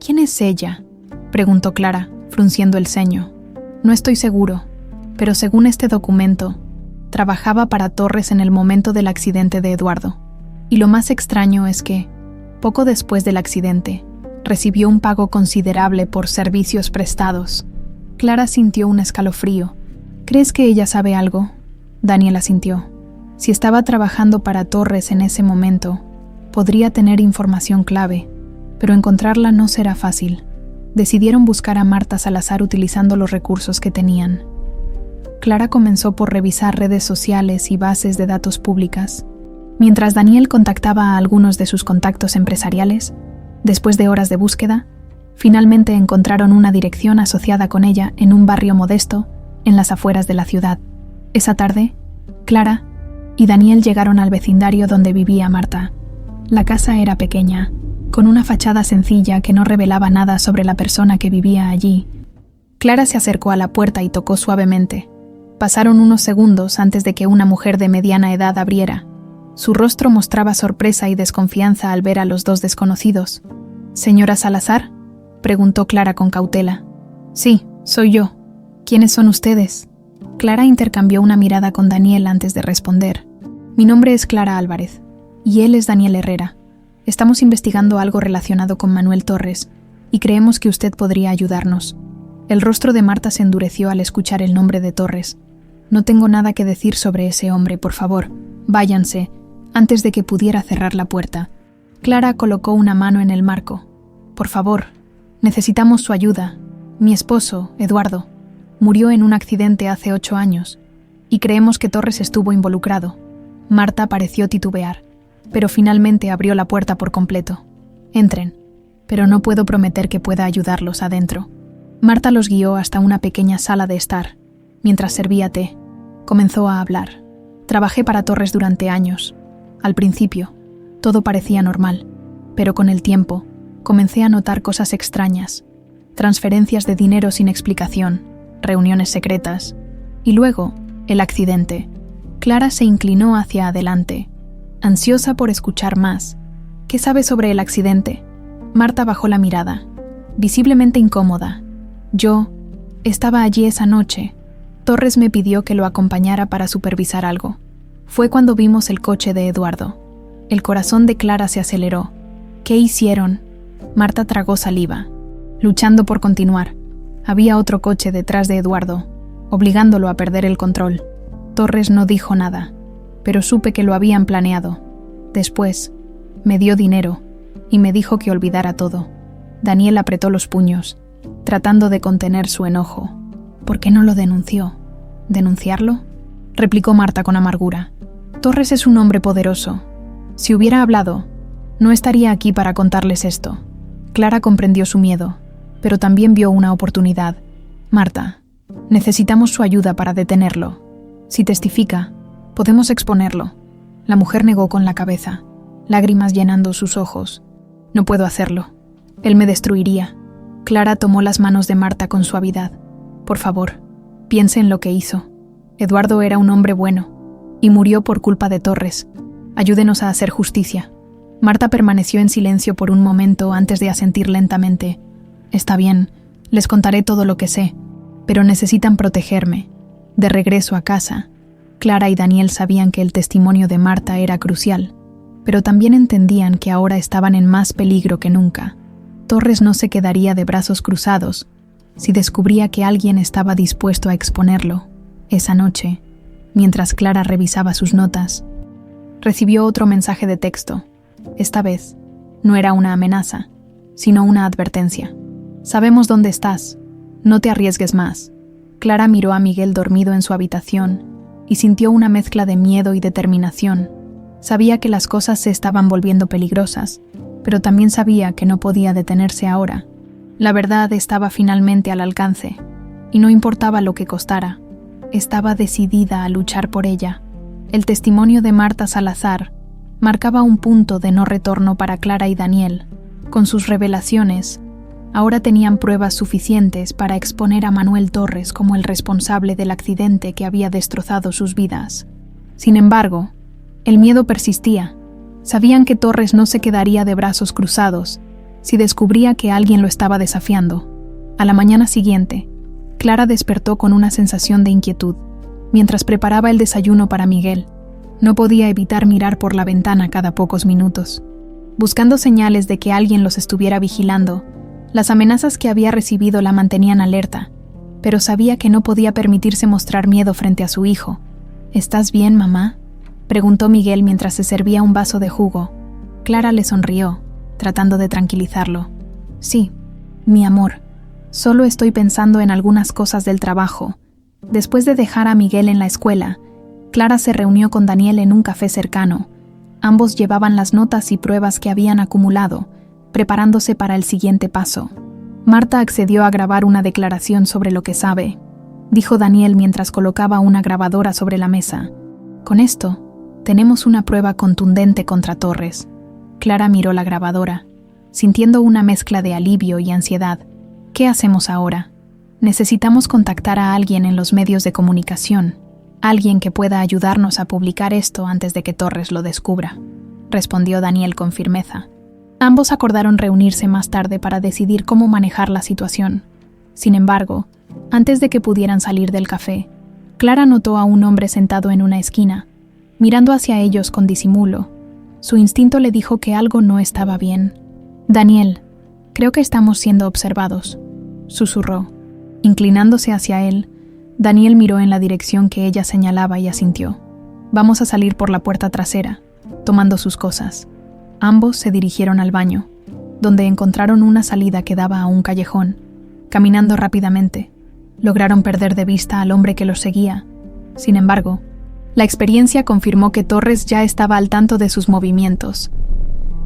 «¿Quién es ella?», preguntó Clara, frunciendo el ceño. «No estoy seguro, pero según este documento, trabajaba para Torres en el momento del accidente de Eduardo. Y lo más extraño es que, poco después del accidente, recibió un pago considerable por servicios prestados». Clara sintió un escalofrío. «¿Crees que ella sabe algo?». Daniel asintió. Si estaba trabajando para Torres en ese momento, podría tener información clave. pero encontrarla no será fácil. Decidieron buscar a Marta Salazar utilizando los recursos que tenían. Clara comenzó por revisar redes sociales y bases de datos públicas, mientras Daniel contactaba a algunos de sus contactos empresariales. Después de horas de búsqueda, finalmente encontraron una dirección asociada con ella en un barrio modesto en las afueras de la ciudad. Esa tarde, Clara y Daniel llegaron al vecindario donde vivía Marta. La casa era pequeña, con una fachada sencilla que no revelaba nada sobre la persona que vivía allí. Clara se acercó a la puerta y tocó suavemente. Pasaron unos segundos antes de que una mujer de mediana edad abriera. Su rostro mostraba sorpresa y desconfianza al ver a los dos desconocidos. «¿Señora Salazar?», preguntó Clara con cautela. «Sí, soy yo. ¿Quiénes son ustedes?». Clara intercambió una mirada con Daniel antes de responder. «Mi nombre es Clara Álvarez, y él es Daniel Herrera. Estamos investigando algo relacionado con Manuel Torres, y creemos que usted podría ayudarnos». El rostro de Marta se endureció al escuchar el nombre de Torres. «No tengo nada que decir sobre ese hombre, por favor. Váyanse», antes de que pudiera cerrar la puerta. Clara colocó una mano en el marco. «Por favor, necesitamos su ayuda. Mi esposo, Eduardo, murió en un accidente hace 8 años, y creemos que Torres estuvo involucrado». Marta pareció titubear, pero finalmente abrió la puerta por completo. «Entren, pero no puedo prometer que pueda ayudarlos adentro». Marta los guió hasta una pequeña sala de estar. Mientras servía té, comenzó a hablar. «Trabajé para Torres durante años. Al principio, todo parecía normal, pero con el tiempo, comencé a notar cosas extrañas. Transferencias de dinero sin explicación, reuniones secretas, y luego, el accidente». Clara se inclinó hacia adelante, ansiosa por escuchar más. «¿Qué sabe sobre el accidente?». Marta bajó la mirada, visiblemente incómoda. «Yo estaba allí esa noche. Torres me pidió que lo acompañara para supervisar algo. Fue cuando vimos el coche de Eduardo». El corazón de Clara se aceleró. «¿Qué hicieron?». Marta tragó saliva, luchando por continuar. Había otro coche detrás de Eduardo, obligándolo a perder el control. Torres no dijo nada, pero supe que lo habían planeado. Después, me dio dinero y me dijo que olvidara todo. Daniel apretó los puños, tratando de contener su enojo. «¿Por qué no lo denunció?». «¿Denunciarlo?», replicó Marta con amargura. «Torres es un hombre poderoso. Si hubiera hablado, no estaría aquí para contarles esto». Clara comprendió su miedo, pero también vio una oportunidad. «Marta, necesitamos su ayuda para detenerlo. Si testifica, podemos exponerlo». La mujer negó con la cabeza, lágrimas llenando sus ojos. «No puedo hacerlo. Él me destruiría». Clara tomó las manos de Marta con suavidad. «Por favor, piense en lo que hizo. Eduardo era un hombre bueno, y murió por culpa de Torres. Ayúdenos a hacer justicia». Marta permaneció en silencio por un momento antes de asentir lentamente. «Está bien, les contaré todo lo que sé, pero necesitan protegerme». De regreso a casa, Clara y Daniel sabían que el testimonio de Marta era crucial, pero también entendían que ahora estaban en más peligro que nunca. Torres no se quedaría de brazos cruzados si descubría que alguien estaba dispuesto a exponerlo. Esa noche, mientras Clara revisaba sus notas, recibió otro mensaje de texto. Esta vez, no era una amenaza, sino una advertencia. «Sabemos dónde estás. No te arriesgues más». Clara miró a Miguel dormido en su habitación y sintió una mezcla de miedo y determinación. Sabía que las cosas se estaban volviendo peligrosas, pero también sabía que no podía detenerse ahora. La verdad estaba finalmente al alcance, y no importaba lo que costara. Estaba decidida a luchar por ella. El testimonio de Marta Salazar marcaba un punto de no retorno para Clara y Daniel. Con sus revelaciones, ahora tenían pruebas suficientes para exponer a Manuel Torres como el responsable del accidente que había destrozado sus vidas. Sin embargo, el miedo persistía. Sabían que Torres no se quedaría de brazos cruzados si descubría que alguien lo estaba desafiando. A la mañana siguiente, Clara despertó con una sensación de inquietud. Mientras preparaba el desayuno para Miguel, no podía evitar mirar por la ventana cada pocos minutos, buscando señales de que alguien los estuviera vigilando. Las amenazas que había recibido la mantenían alerta, pero sabía que no podía permitirse mostrar miedo frente a su hijo. «¿Estás bien, mamá?», preguntó Miguel mientras se servía un vaso de jugo. Clara le sonrió. tratando de tranquilizarlo. Sí, mi amor, solo estoy pensando en algunas cosas del trabajo. Después de dejar a Miguel en la escuela, Clara se reunió con Daniel en un café cercano. Ambos llevaban las notas y pruebas que habían acumulado, preparándose para el siguiente paso. Marta accedió a grabar una declaración sobre lo que sabe, dijo Daniel mientras colocaba una grabadora sobre la mesa. Con esto, tenemos una prueba contundente contra Torres. Clara miró la grabadora, sintiendo una mezcla de alivio y ansiedad. ¿Qué hacemos ahora? Necesitamos contactar a alguien en los medios de comunicación, alguien que pueda ayudarnos a publicar esto antes de que Torres lo descubra, respondió Daniel con firmeza. Ambos acordaron reunirse más tarde para decidir cómo manejar la situación. Sin embargo, antes de que pudieran salir del café, Clara notó a un hombre sentado en una esquina, mirando hacia ellos con disimulo. Su instinto le dijo que algo no estaba bien. «Daniel, creo que estamos siendo observados», susurró. Inclinándose hacia él, Daniel miró en la dirección que ella señalaba y asintió. «Vamos a salir por la puerta trasera», tomando sus cosas. Ambos se dirigieron al baño, donde encontraron una salida que daba a un callejón. Caminando rápidamente, lograron perder de vista al hombre que los seguía. Sin embargo, la experiencia confirmó que Torres ya estaba al tanto de sus movimientos.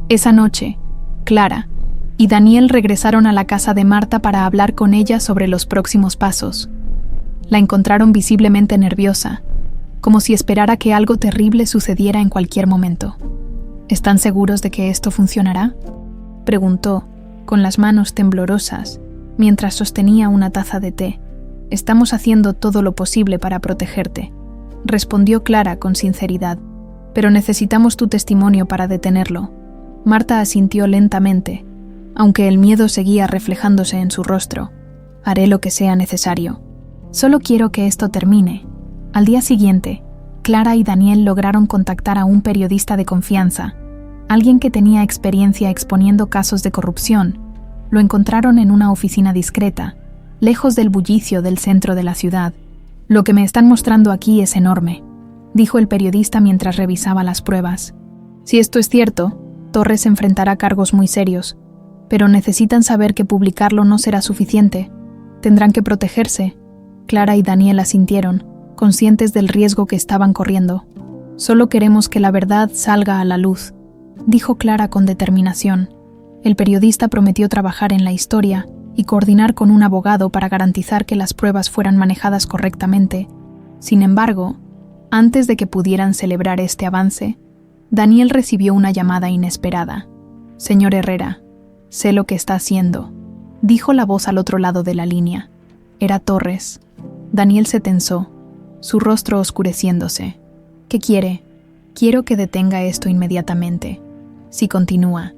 Esa noche, Clara y Daniel regresaron a la casa de Marta para hablar con ella sobre los próximos pasos. La encontraron visiblemente nerviosa, como si esperara que algo terrible sucediera en cualquier momento. «¿Están seguros de que esto funcionará?», preguntó, con las manos temblorosas, mientras sostenía una taza de té. «Estamos haciendo todo lo posible para protegerte», respondió Clara con sinceridad. «Pero necesitamos tu testimonio para detenerlo». Marta asintió lentamente, aunque el miedo seguía reflejándose en su rostro. «Haré lo que sea necesario. Solo quiero que esto termine». Al día siguiente, Clara y Daniel lograron contactar a un periodista de confianza, alguien que tenía experiencia exponiendo casos de corrupción. Lo encontraron en una oficina discreta, lejos del bullicio del centro de la ciudad. «Lo que me están mostrando aquí es enorme», dijo el periodista mientras revisaba las pruebas. «Si esto es cierto, Torres enfrentará cargos muy serios, pero necesitan saber que publicarlo no será suficiente. Tendrán que protegerse». Clara y Daniel asintieron, conscientes del riesgo que estaban corriendo. «Solo queremos que la verdad salga a la luz», dijo Clara con determinación. El periodista prometió trabajar en la historia y coordinar con un abogado para garantizar que las pruebas fueran manejadas correctamente. Sin embargo, antes de que pudieran celebrar este avance, Daniel recibió una llamada inesperada. «Señor Herrera, sé lo que está haciendo», dijo la voz al otro lado de la línea. Era Torres. Daniel se tensó, su rostro oscureciéndose. «¿Qué quiere?» «Quiero que detenga esto inmediatamente. Si continúa,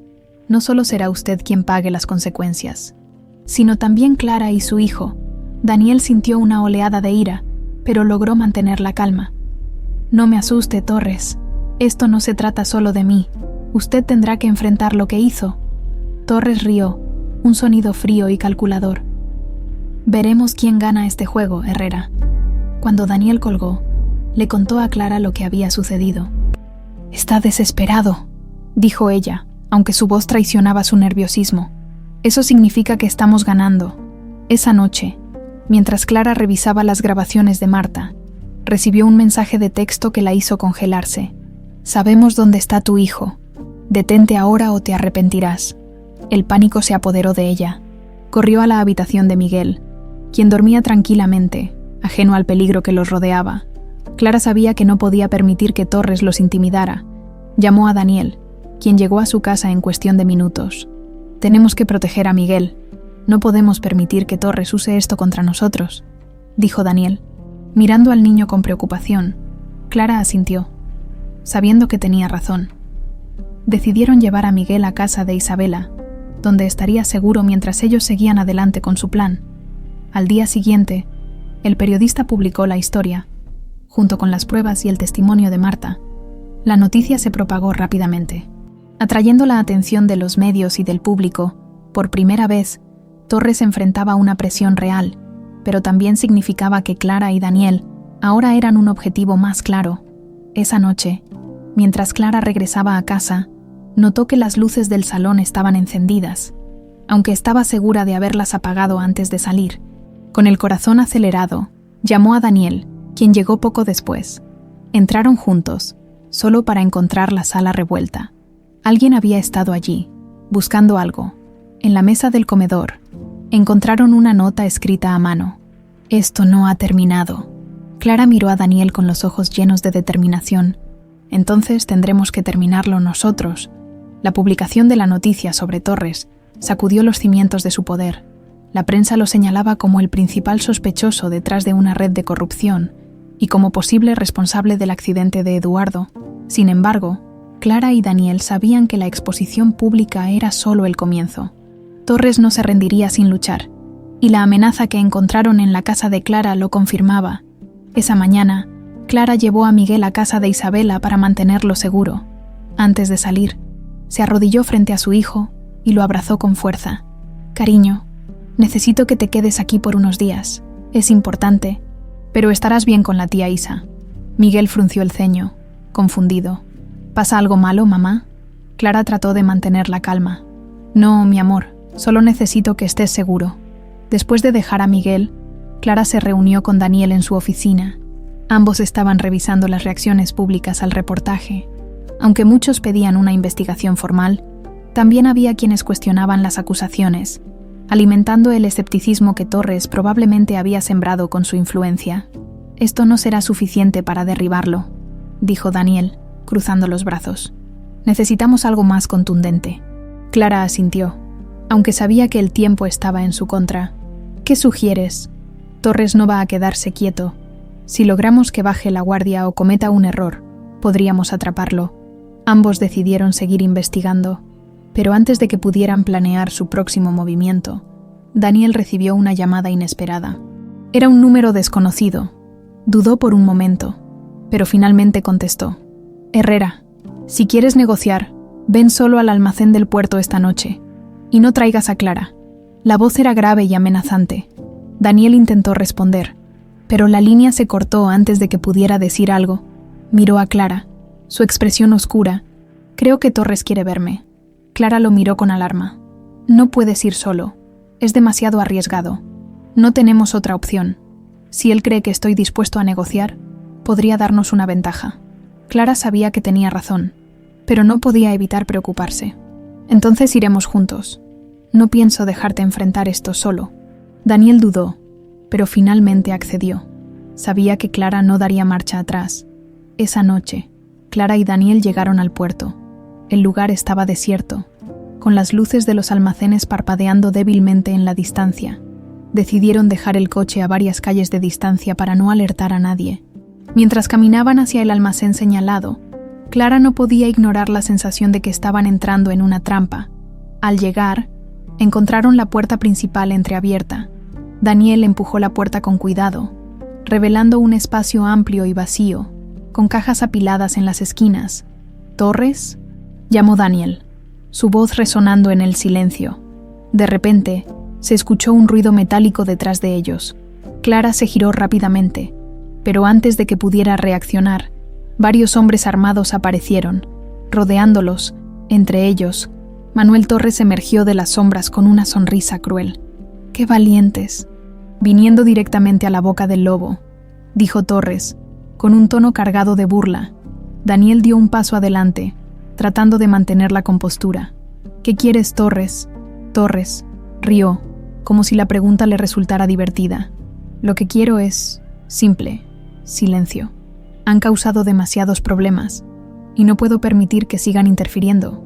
no solo será usted quien pague las consecuencias, sino también Clara y su hijo». Daniel sintió una oleada de ira, pero logró mantener la calma. «No me asuste, Torres. Esto no se trata solo de mí. Usted tendrá que enfrentar lo que hizo». Torres rió, un sonido frío y calculador. «Veremos quién gana este juego, Herrera». Cuando Daniel colgó, le contó a Clara lo que había sucedido. «Está desesperado», dijo ella, aunque su voz traicionaba su nerviosismo. «Eso significa que estamos ganando». Esa noche, mientras Clara revisaba las grabaciones de Marta, recibió un mensaje de texto que la hizo congelarse. «Sabemos dónde está tu hijo. Detente ahora o te arrepentirás». El pánico se apoderó de ella. Corrió a la habitación de Miguel, quien dormía tranquilamente, ajeno al peligro que los rodeaba. Clara sabía que no podía permitir que Torres los intimidara. Llamó a Daniel, quien llegó a su casa en cuestión de minutos. «Tenemos que proteger a Miguel. No podemos permitir que Torres use esto contra nosotros», dijo Daniel. Mirando al niño con preocupación, Clara asintió, sabiendo que tenía razón. Decidieron llevar a Miguel a casa de Isabela, donde estaría seguro mientras ellos seguían adelante con su plan. Al día siguiente, el periodista publicó la historia, junto con las pruebas y el testimonio de Marta. La noticia se propagó rápidamente, atrayendo la atención de los medios y del público. Por primera vez, Torres enfrentaba una presión real, pero también significaba que Clara y Daniel ahora eran un objetivo más claro. Esa noche, mientras Clara regresaba a casa, notó que las luces del salón estaban encendidas, aunque estaba segura de haberlas apagado antes de salir. Con el corazón acelerado, llamó a Daniel, quien llegó poco después. Entraron juntos, solo para encontrar la sala revuelta. Alguien había estado allí, buscando algo. En la mesa del comedor, encontraron una nota escrita a mano. «Esto no ha terminado». Clara miró a Daniel con los ojos llenos de determinación. «Entonces tendremos que terminarlo nosotros». La publicación de la noticia sobre Torres sacudió los cimientos de su poder. La prensa lo señalaba como el principal sospechoso detrás de una red de corrupción y como posible responsable del accidente de Eduardo. Sin embargo, Clara y Daniel sabían que la exposición pública era solo el comienzo. Torres no se rendiría sin luchar, y la amenaza que encontraron en la casa de Clara lo confirmaba. Esa mañana, Clara llevó a Miguel a casa de Isabela para mantenerlo seguro. Antes de salir, se arrodilló frente a su hijo y lo abrazó con fuerza. «Cariño, necesito que te quedes aquí por unos días. Es importante, pero estarás bien con la tía Isa». Miguel frunció el ceño, confundido. «¿Pasa algo malo, mamá?». Clara trató de mantener la calma. «No, mi amor, solo necesito que estés seguro». Después de dejar a Miguel, Clara se reunió con Daniel en su oficina. Ambos estaban revisando las reacciones públicas al reportaje. Aunque muchos pedían una investigación formal, también había quienes cuestionaban las acusaciones, alimentando el escepticismo que Torres probablemente había sembrado con su influencia. «Esto no será suficiente para derribarlo», dijo Daniel, cruzando los brazos. «Necesitamos algo más contundente». Clara asintió, aunque sabía que el tiempo estaba en su contra. «¿Qué sugieres?» «Torres no va a quedarse quieto. Si logramos que baje la guardia o cometa un error, podríamos atraparlo». Ambos decidieron seguir investigando, pero antes de que pudieran planear su próximo movimiento, Daniel recibió una llamada inesperada. Era un número desconocido. Dudó por un momento, pero finalmente contestó. «Herrera, si quieres negociar, ven solo al almacén del puerto esta noche, y no traigas a Clara». La voz era grave y amenazante. Daniel intentó responder, pero la línea se cortó antes de que pudiera decir algo. Miró a Clara, su expresión oscura. «Creo que Torres quiere verme». Clara lo miró con alarma. «No puedes ir solo. Es demasiado arriesgado. No tenemos otra opción. Si él cree que estoy dispuesto a negociar, podría darnos una ventaja». Clara sabía que tenía razón, pero no podía evitar preocuparse. «Entonces iremos juntos. No pienso dejarte enfrentar esto solo». Daniel dudó, pero finalmente accedió. Sabía que Clara no daría marcha atrás. Esa noche, Clara y Daniel llegaron al puerto. El lugar estaba desierto, con las luces de los almacenes parpadeando débilmente en la distancia. Decidieron dejar el coche a varias calles de distancia para no alertar a nadie. Mientras caminaban hacia el almacén señalado, Clara no podía ignorar la sensación de que estaban entrando en una trampa. Al llegar, encontraron la puerta principal entreabierta. Daniel empujó la puerta con cuidado, revelando un espacio amplio y vacío, con cajas apiladas en las esquinas. «¿Torres?», llamó Daniel, su voz resonando en el silencio. De repente, se escuchó un ruido metálico detrás de ellos. Clara se giró rápidamente, pero antes de que pudiera reaccionar, varios hombres armados aparecieron, rodeándolos. Entre ellos, Manuel Torres emergió de las sombras con una sonrisa cruel. «¡Qué valientes!». «Viniendo directamente a la boca del lobo», dijo Torres, con un tono cargado de burla. Daniel dio un paso adelante, tratando de mantener la compostura. «¿Qué quieres, Torres?». Torres rió, como si la pregunta le resultara divertida. «Lo que quiero es simple: silencio. Han causado demasiados problemas, y no puedo permitir que sigan interfiriendo».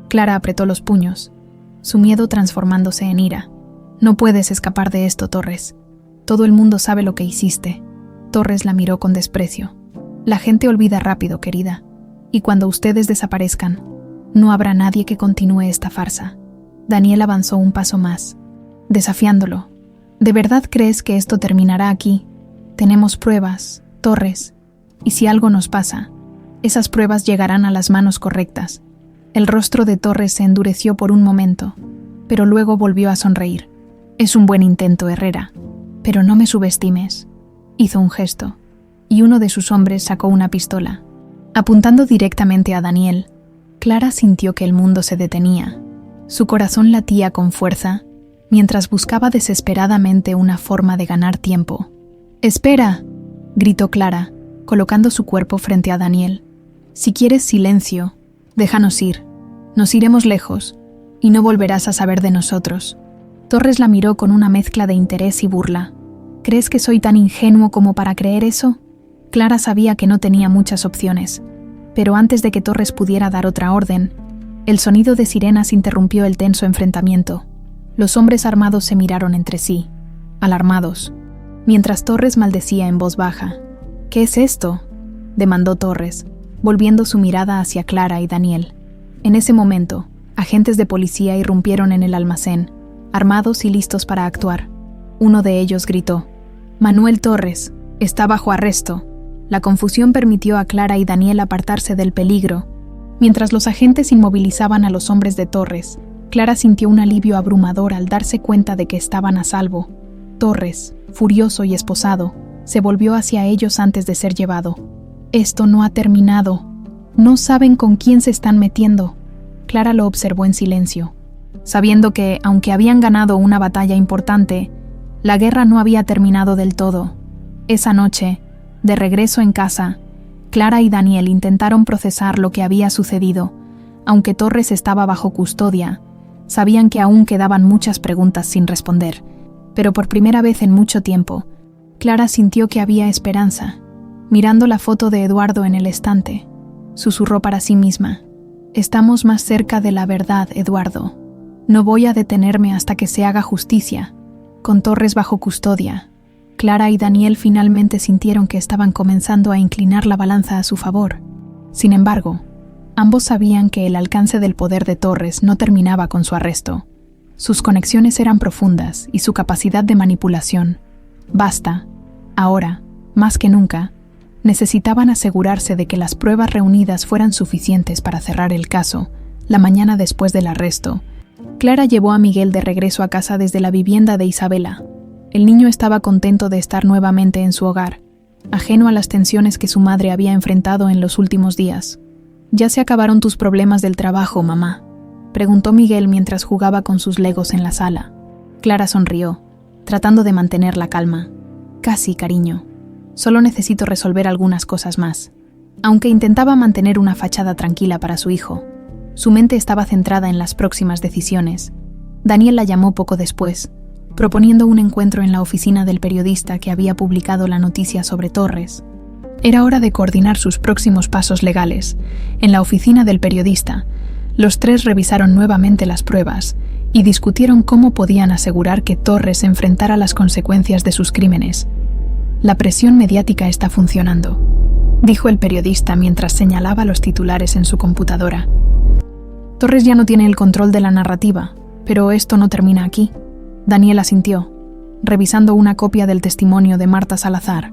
Clara apretó los puños, su miedo transformándose en ira. «No puedes escapar de esto, Torres. Todo el mundo sabe lo que hiciste». Torres la miró con desprecio. «La gente olvida rápido, querida, y cuando ustedes desaparezcan, no habrá nadie que continúe esta farsa». Daniel avanzó un paso más, desafiándolo. «¿De verdad crees que esto terminará aquí? Tenemos pruebas, Torres, y si algo nos pasa, esas pruebas llegarán a las manos correctas». El rostro de Torres se endureció por un momento, pero luego volvió a sonreír. «Es un buen intento, Herrera, pero no me subestimes». Hizo un gesto, y uno de sus hombres sacó una pistola. Apuntando directamente a Daniel, Clara sintió que el mundo se detenía. Su corazón latía con fuerza, mientras buscaba desesperadamente una forma de ganar tiempo. «¡Espera!», gritó Clara, colocando su cuerpo frente a Daniel. «Si quieres silencio, déjanos ir. Nos iremos lejos, y no volverás a saber de nosotros». Torres la miró con una mezcla de interés y burla. «¿Crees que soy tan ingenuo como para creer eso?». Clara sabía que no tenía muchas opciones, pero antes de que Torres pudiera dar otra orden, el sonido de sirenas interrumpió el tenso enfrentamiento. Los hombres armados se miraron entre sí, alarmados, mientras Torres maldecía en voz baja. «¿Qué es esto?», demandó Torres, volviendo su mirada hacia Clara y Daniel. En ese momento, agentes de policía irrumpieron en el almacén, armados y listos para actuar. Uno de ellos gritó: «Manuel Torres, está bajo arresto». La confusión permitió a Clara y Daniel apartarse del peligro. Mientras los agentes inmovilizaban a los hombres de Torres, Clara sintió un alivio abrumador al darse cuenta de que estaban a salvo. Torres, furioso y esposado, se volvió hacia ellos antes de ser llevado. «Esto no ha terminado. No saben con quién se están metiendo». Clara lo observó en silencio, sabiendo que, aunque habían ganado una batalla importante, la guerra no había terminado del todo. Esa noche, de regreso en casa, Clara y Daniel intentaron procesar lo que había sucedido. Aunque Torres estaba bajo custodia, sabían que aún quedaban muchas preguntas sin responder, pero por primera vez en mucho tiempo, Clara sintió que había esperanza. Mirando la foto de Eduardo en el estante, susurró para sí misma: «Estamos más cerca de la verdad, Eduardo. No voy a detenerme hasta que se haga justicia». Con Torres bajo custodia, Clara y Daniel finalmente sintieron que estaban comenzando a inclinar la balanza a su favor. Sin embargo, ambos sabían que el alcance del poder de Torres no terminaba con su arresto. Sus conexiones eran profundas y su capacidad de manipulación vasta. Ahora, más que nunca, necesitaban asegurarse de que las pruebas reunidas fueran suficientes para cerrar el caso. La mañana después del arresto, Clara llevó a Miguel de regreso a casa desde la vivienda de Isabela. El niño estaba contento de estar nuevamente en su hogar, ajeno a las tensiones que su madre había enfrentado en los últimos días. «¿Ya se acabaron tus problemas del trabajo, mamá?», preguntó Miguel mientras jugaba con sus legos en la sala. Clara sonrió, tratando de mantener la calma. «Casi, cariño. Solo necesito resolver algunas cosas más». Aunque intentaba mantener una fachada tranquila para su hijo, su mente estaba centrada en las próximas decisiones. Daniel la llamó poco después, proponiendo un encuentro en la oficina del periodista que había publicado la noticia sobre Torres. Era hora de coordinar sus próximos pasos legales. En la oficina del periodista, los tres revisaron nuevamente las pruebas y discutieron cómo podían asegurar que Torres enfrentara las consecuencias de sus crímenes. «La presión mediática está funcionando», dijo el periodista mientras señalaba los titulares en su computadora. «Torres ya no tiene el control de la narrativa, pero esto no termina aquí». Daniel asintió, revisando una copia del testimonio de Marta Salazar.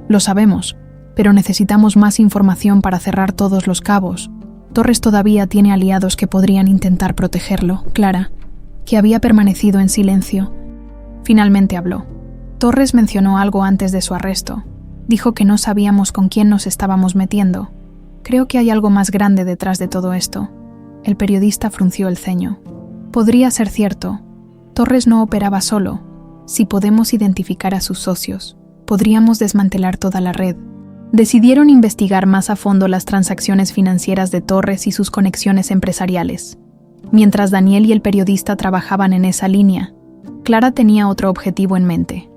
«Lo sabemos, pero necesitamos más información para cerrar todos los cabos. Torres todavía tiene aliados que podrían intentar protegerlo». Clara, que había permanecido en silencio, finalmente habló. «Torres mencionó algo antes de su arresto. Dijo que no sabíamos con quién nos estábamos metiendo. Creo que hay algo más grande detrás de todo esto». El periodista frunció el ceño. «Podría ser cierto. Torres no operaba solo. Si podemos identificar a sus socios, podríamos desmantelar toda la red». Decidieron investigar más a fondo las transacciones financieras de Torres y sus conexiones empresariales. Mientras Daniel y el periodista trabajaban en esa línea, Clara tenía otro objetivo en mente: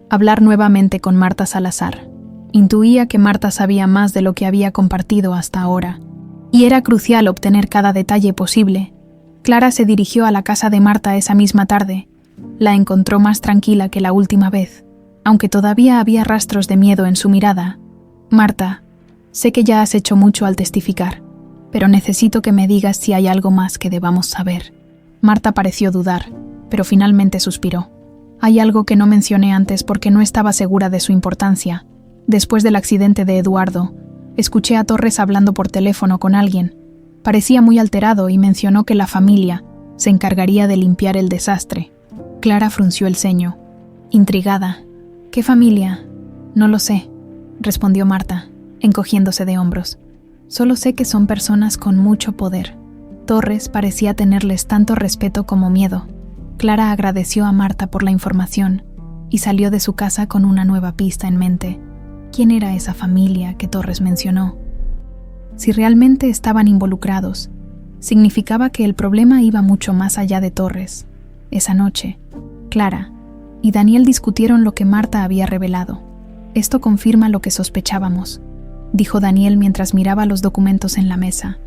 hablar nuevamente con Marta Salazar. Intuía que Marta sabía más de lo que había compartido hasta ahora, y era crucial obtener cada detalle posible. Clara se dirigió a la casa de Marta esa misma tarde. La encontró más tranquila que la última vez, aunque todavía había rastros de miedo en su mirada. «Marta, sé que ya has hecho mucho al testificar, pero necesito que me digas si hay algo más que debamos saber». Marta pareció dudar, pero finalmente suspiró. «Hay algo que no mencioné antes porque no estaba segura de su importancia. Después del accidente de Eduardo, escuché a Torres hablando por teléfono con alguien. Parecía muy alterado y mencionó que la familia se encargaría de limpiar el desastre». Clara frunció el ceño, intrigada. «¿Qué familia?» «No lo sé», respondió Marta, encogiéndose de hombros. «Solo sé que son personas con mucho poder». Torres parecía tenerles tanto respeto como miedo. Clara agradeció a Marta por la información y salió de su casa con una nueva pista en mente. ¿Quién era esa familia que Torres mencionó? Si realmente estaban involucrados, significaba que el problema iba mucho más allá de Torres. Esa noche, Clara y Daniel discutieron lo que Marta había revelado. Esto confirma lo que sospechábamos, dijo Daniel mientras miraba los documentos en la mesa.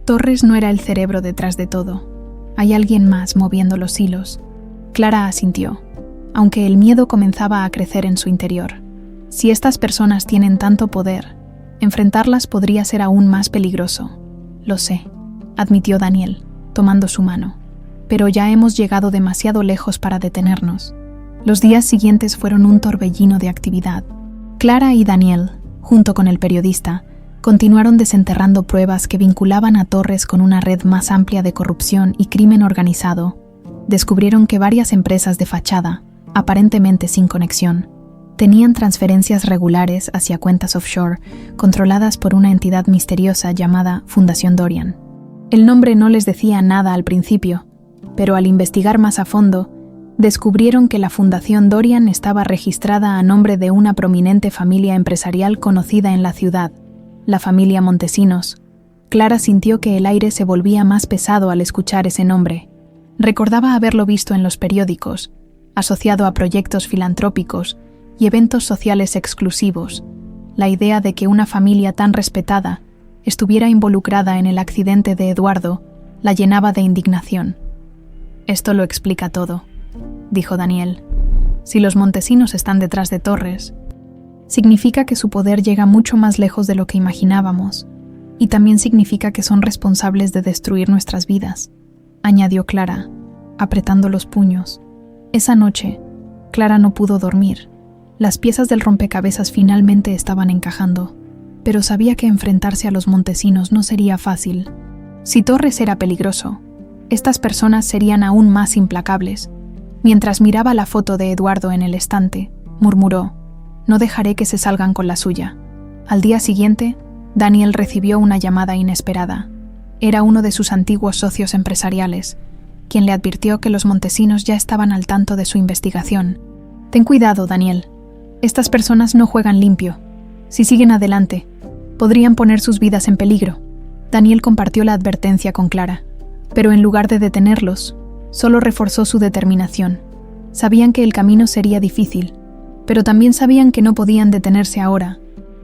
Torres no era el cerebro detrás de todo. Hay alguien más moviendo los hilos. Clara asintió, aunque el miedo comenzaba a crecer en su interior. Si estas personas tienen tanto poder, enfrentarlas podría ser aún más peligroso. Lo sé, admitió Daniel, tomando su mano. Pero ya hemos llegado demasiado lejos para detenernos. Los días siguientes fueron un torbellino de actividad. Clara y Daniel, junto con el periodista, continuaron desenterrando pruebas que vinculaban a Torres con una red más amplia de corrupción y crimen organizado. Descubrieron que varias empresas de fachada, aparentemente sin conexión, tenían transferencias regulares hacia cuentas offshore controladas por una entidad misteriosa llamada Fundación Dorian. El nombre no les decía nada al principio, pero al investigar más a fondo, descubrieron que la Fundación Dorian estaba registrada a nombre de una prominente familia empresarial conocida en la ciudad, la familia Montesinos. Clara sintió que el aire se volvía más pesado al escuchar ese nombre. Recordaba haberlo visto en los periódicos, asociado a proyectos filantrópicos y eventos sociales exclusivos. La idea de que una familia tan respetada estuviera involucrada en el accidente de Eduardo la llenaba de indignación. Esto lo explica todo, dijo Daniel. Si los Montesinos están detrás de Torres, significa que su poder llega mucho más lejos de lo que imaginábamos, y también significa que son responsables de destruir nuestras vidas, añadió Clara, apretando los puños. Esa noche, Clara no pudo dormir. Las piezas del rompecabezas finalmente estaban encajando, pero sabía que enfrentarse a los Montesinos no sería fácil. Si Torres era peligroso, estas personas serían aún más implacables. Mientras miraba la foto de Eduardo en el estante, murmuró: «No dejaré que se salgan con la suya». Al día siguiente, Daniel recibió una llamada inesperada. Era uno de sus antiguos socios empresariales, quien le advirtió que los Montesinos ya estaban al tanto de su investigación. «Ten cuidado, Daniel. Estas personas no juegan limpio. Si siguen adelante, podrían poner sus vidas en peligro». Daniel compartió la advertencia con Clara, pero en lugar de detenerlos, solo reforzó su determinación. Sabían que el camino sería difícil, pero también sabían que no podían detenerse ahora.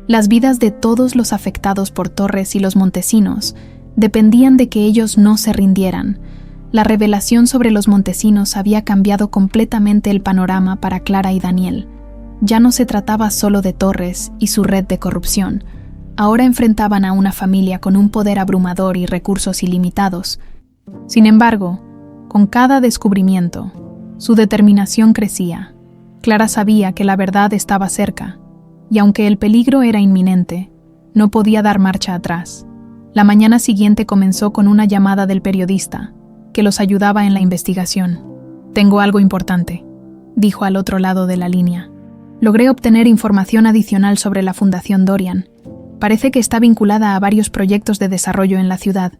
Las vidas de todos los afectados por Torres y los Montesinos dependían de que ellos no se rindieran. La revelación sobre los Montesinos había cambiado completamente el panorama para Clara y Daniel. Ya no se trataba solo de Torres y su red de corrupción. Ahora enfrentaban a una familia con un poder abrumador y recursos ilimitados. Sin embargo, con cada descubrimiento, su determinación crecía. Clara sabía que la verdad estaba cerca, y aunque el peligro era inminente, no podía dar marcha atrás. La mañana siguiente comenzó con una llamada del periodista, que los ayudaba en la investigación. «Tengo algo importante», dijo al otro lado de la línea. «Logré obtener información adicional sobre la Fundación Dorian. Parece que está vinculada a varios proyectos de desarrollo en la ciudad.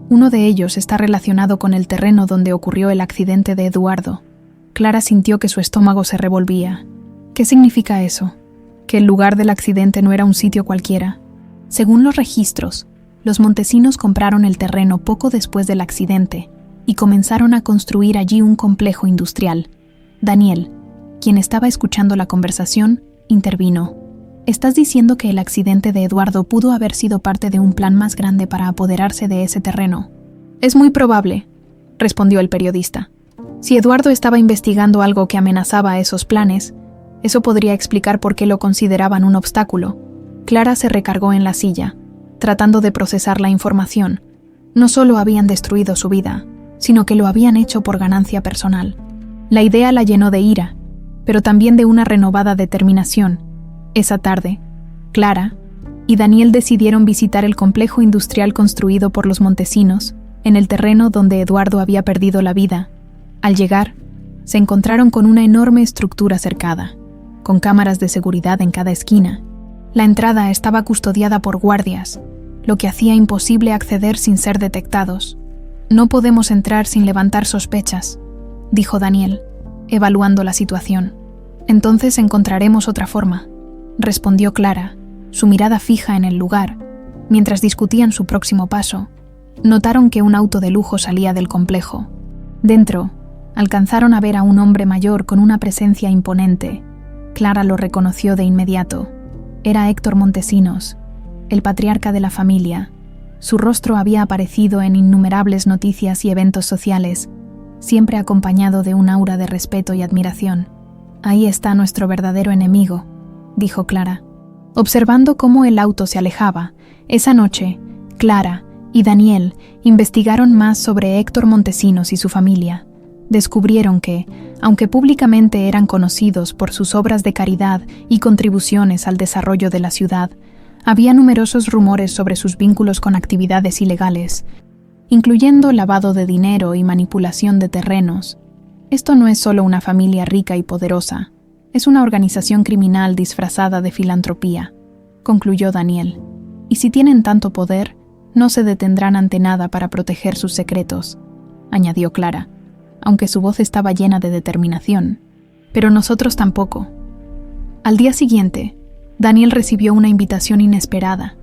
Uno de ellos está relacionado con el terreno donde ocurrió el accidente de Eduardo». Clara sintió que su estómago se revolvía. ¿Qué significa eso? ¿Que el lugar del accidente no era un sitio cualquiera? Según los registros, los Montesinos compraron el terreno poco después del accidente y comenzaron a construir allí un complejo industrial. Daniel, quien estaba escuchando la conversación, intervino. «¿Estás diciendo que el accidente de Eduardo pudo haber sido parte de un plan más grande para apoderarse de ese terreno?» «Es muy probable», respondió el periodista. «Si Eduardo estaba investigando algo que amenazaba esos planes, eso podría explicar por qué lo consideraban un obstáculo». Clara se recargó en la silla, tratando de procesar la información. No solo habían destruido su vida, sino que lo habían hecho por ganancia personal. La idea la llenó de ira, pero también de una renovada determinación. Esa tarde, Clara y Daniel decidieron visitar el complejo industrial construido por los Montesinos, en el terreno donde Eduardo había perdido la vida. Al llegar, se encontraron con una enorme estructura cercada, con cámaras de seguridad en cada esquina. La entrada estaba custodiada por guardias, lo que hacía imposible acceder sin ser detectados. No podemos entrar sin levantar sospechas, dijo Daniel, evaluando la situación. Entonces encontraremos otra forma, respondió Clara, su mirada fija en el lugar. Mientras discutían su próximo paso, notaron que un auto de lujo salía del complejo. Dentro, alcanzaron a ver a un hombre mayor con una presencia imponente. Clara lo reconoció de inmediato. Era Héctor Montesinos, el patriarca de la familia. Su rostro había aparecido en innumerables noticias y eventos sociales, siempre acompañado de un aura de respeto y admiración. «Ahí está nuestro verdadero enemigo», dijo Clara. Observando cómo el auto se alejaba, esa noche, Clara y Daniel investigaron más sobre Héctor Montesinos y su familia. Descubrieron que, aunque públicamente eran conocidos por sus obras de caridad y contribuciones al desarrollo de la ciudad, había numerosos rumores sobre sus vínculos con actividades ilegales, incluyendo lavado de dinero y manipulación de terrenos. Esto no es solo una familia rica y poderosa, es una organización criminal disfrazada de filantropía, concluyó Daniel. Y si tienen tanto poder, no se detendrán ante nada para proteger sus secretos, añadió Clara, aunque su voz estaba llena de determinación. Pero nosotros tampoco. Al día siguiente, Daniel recibió una invitación inesperada.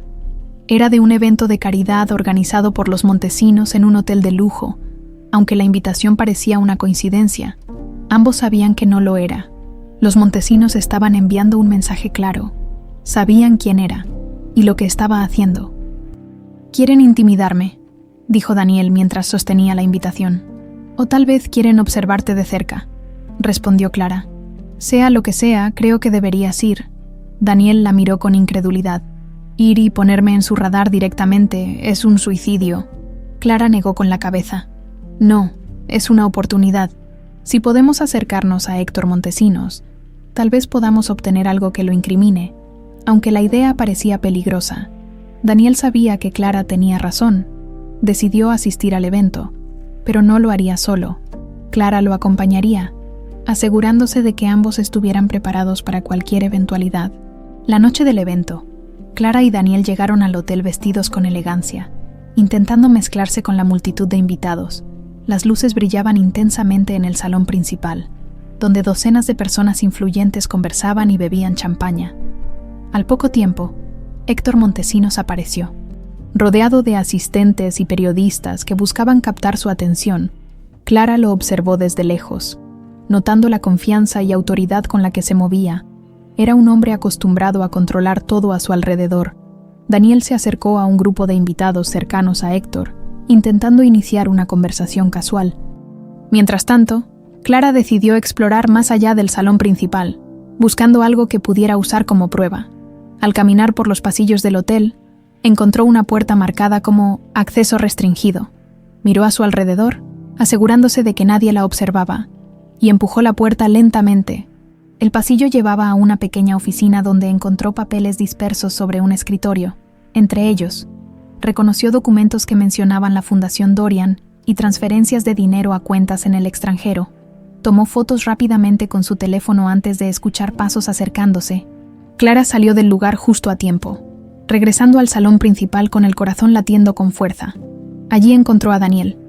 Era de un evento de caridad organizado por los Montesinos en un hotel de lujo. Aunque la invitación parecía una coincidencia, ambos sabían que no lo era. Los Montesinos estaban enviando un mensaje claro. Sabían quién era y lo que estaba haciendo. «Quieren intimidarme», dijo Daniel mientras sostenía la invitación. «O tal vez quieren observarte de cerca», respondió Clara. «Sea lo que sea, creo que deberías ir». Daniel la miró con incredulidad. «Ir y ponerme en su radar directamente es un suicidio». Clara negó con la cabeza. «No, es una oportunidad. Si podemos acercarnos a Héctor Montesinos, tal vez podamos obtener algo que lo incrimine». Aunque la idea parecía peligrosa, Daniel sabía que Clara tenía razón. Decidió asistir al evento, pero no lo haría solo. Clara lo acompañaría, asegurándose de que ambos estuvieran preparados para cualquier eventualidad. La noche del evento, Clara y Daniel llegaron al hotel vestidos con elegancia, intentando mezclarse con la multitud de invitados. Las luces brillaban intensamente en el salón principal, donde docenas de personas influyentes conversaban y bebían champaña. Al poco tiempo, Héctor Montesinos apareció. Rodeado de asistentes y periodistas que buscaban captar su atención, Clara lo observó desde lejos. Notando la confianza y autoridad con la que se movía, era un hombre acostumbrado a controlar todo a su alrededor. Daniel se acercó a un grupo de invitados cercanos a Héctor, intentando iniciar una conversación casual. Mientras tanto, Clara decidió explorar más allá del salón principal, buscando algo que pudiera usar como prueba. Al caminar por los pasillos del hotel, encontró una puerta marcada como «acceso restringido». Miró a su alrededor, asegurándose de que nadie la observaba, y empujó la puerta lentamente. El pasillo llevaba a una pequeña oficina donde encontró papeles dispersos sobre un escritorio. Entre ellos, reconoció documentos que mencionaban la Fundación Dorian y transferencias de dinero a cuentas en el extranjero. Tomó fotos rápidamente con su teléfono antes de escuchar pasos acercándose. Clara salió del lugar justo a tiempo, regresando al salón principal con el corazón latiendo con fuerza. Allí encontró a Daniel,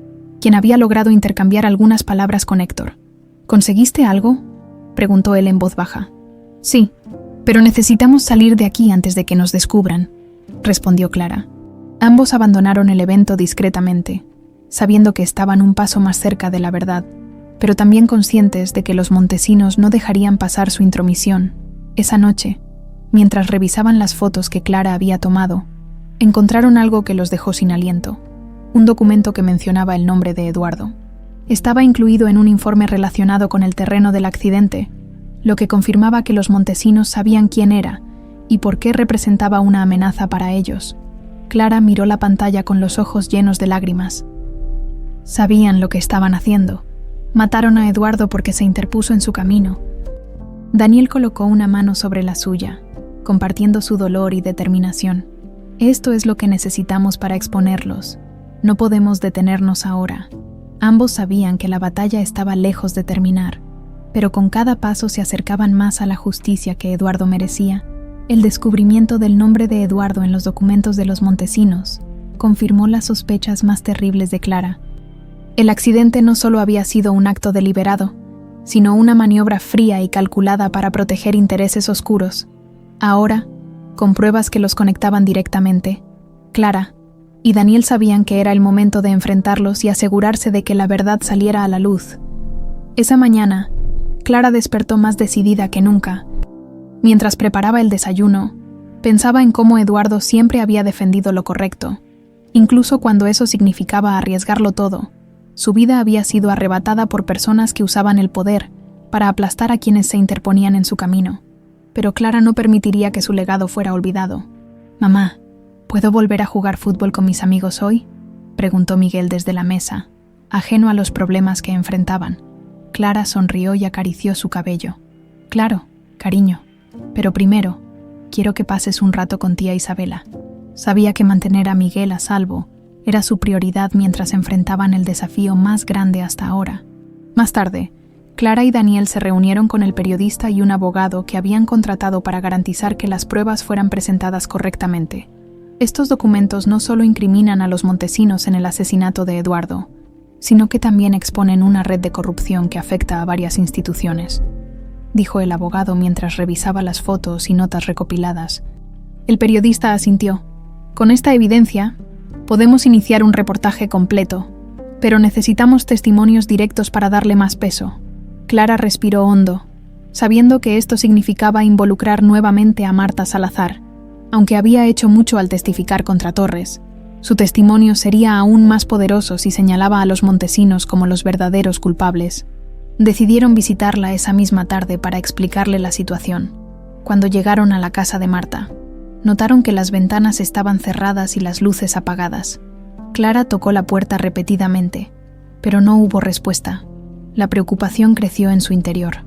quien había logrado intercambiar algunas palabras con Héctor. «¿Conseguiste algo?», preguntó él en voz baja. «Sí, pero necesitamos salir de aquí antes de que nos descubran», respondió Clara. Ambos abandonaron el evento discretamente, sabiendo que estaban un paso más cerca de la verdad, pero también conscientes de que los Montesinos no dejarían pasar su intromisión. Esa noche, mientras revisaban las fotos que Clara había tomado, encontraron algo que los dejó sin aliento. Un documento que mencionaba el nombre de Eduardo. Estaba incluido en un informe relacionado con el terreno del accidente, lo que confirmaba que los Montesinos sabían quién era y por qué representaba una amenaza para ellos. Clara miró la pantalla con los ojos llenos de lágrimas. Sabían lo que estaban haciendo. Mataron a Eduardo porque se interpuso en su camino. Daniel colocó una mano sobre la suya, compartiendo su dolor y determinación. Esto es lo que necesitamos para exponerlos. No podemos detenernos ahora. Ambos sabían que la batalla estaba lejos de terminar, pero con cada paso se acercaban más a la justicia que Eduardo merecía. El descubrimiento del nombre de Eduardo en los documentos de los Montesinos confirmó las sospechas más terribles de Clara. El accidente no solo había sido un acto deliberado, sino una maniobra fría y calculada para proteger intereses oscuros. Ahora, con pruebas que los conectaban directamente, Clara y Daniel sabían que era el momento de enfrentarlos y asegurarse de que la verdad saliera a la luz. Esa mañana, Clara despertó más decidida que nunca. Mientras preparaba el desayuno, pensaba en cómo Eduardo siempre había defendido lo correcto, incluso cuando eso significaba arriesgarlo todo. Su vida había sido arrebatada por personas que usaban el poder para aplastar a quienes se interponían en su camino. Pero Clara no permitiría que su legado fuera olvidado. «Mamá, ¿puedo volver a jugar fútbol con mis amigos hoy?», preguntó Miguel desde la mesa, ajeno a los problemas que enfrentaban. Clara sonrió y acarició su cabello. «Claro, cariño, pero primero, quiero que pases un rato con tía Isabela». Sabía que mantener a Miguel a salvo era su prioridad mientras enfrentaban el desafío más grande hasta ahora. Más tarde, Clara y Daniel se reunieron con el periodista y un abogado que habían contratado para garantizar que las pruebas fueran presentadas correctamente. Estos documentos no solo incriminan a los montesinos en el asesinato de Eduardo, sino que también exponen una red de corrupción que afecta a varias instituciones, dijo el abogado mientras revisaba las fotos y notas recopiladas. El periodista asintió. «Con esta evidencia, podemos iniciar un reportaje completo, pero necesitamos testimonios directos para darle más peso». Clara respiró hondo, sabiendo que esto significaba involucrar nuevamente a Marta Salazar. Aunque había hecho mucho al testificar contra Torres, su testimonio sería aún más poderoso si señalaba a los montesinos como los verdaderos culpables. Decidieron visitarla esa misma tarde para explicarle la situación. Cuando llegaron a la casa de Marta, notaron que las ventanas estaban cerradas y las luces apagadas. Clara tocó la puerta repetidamente, pero no hubo respuesta. La preocupación creció en su interior.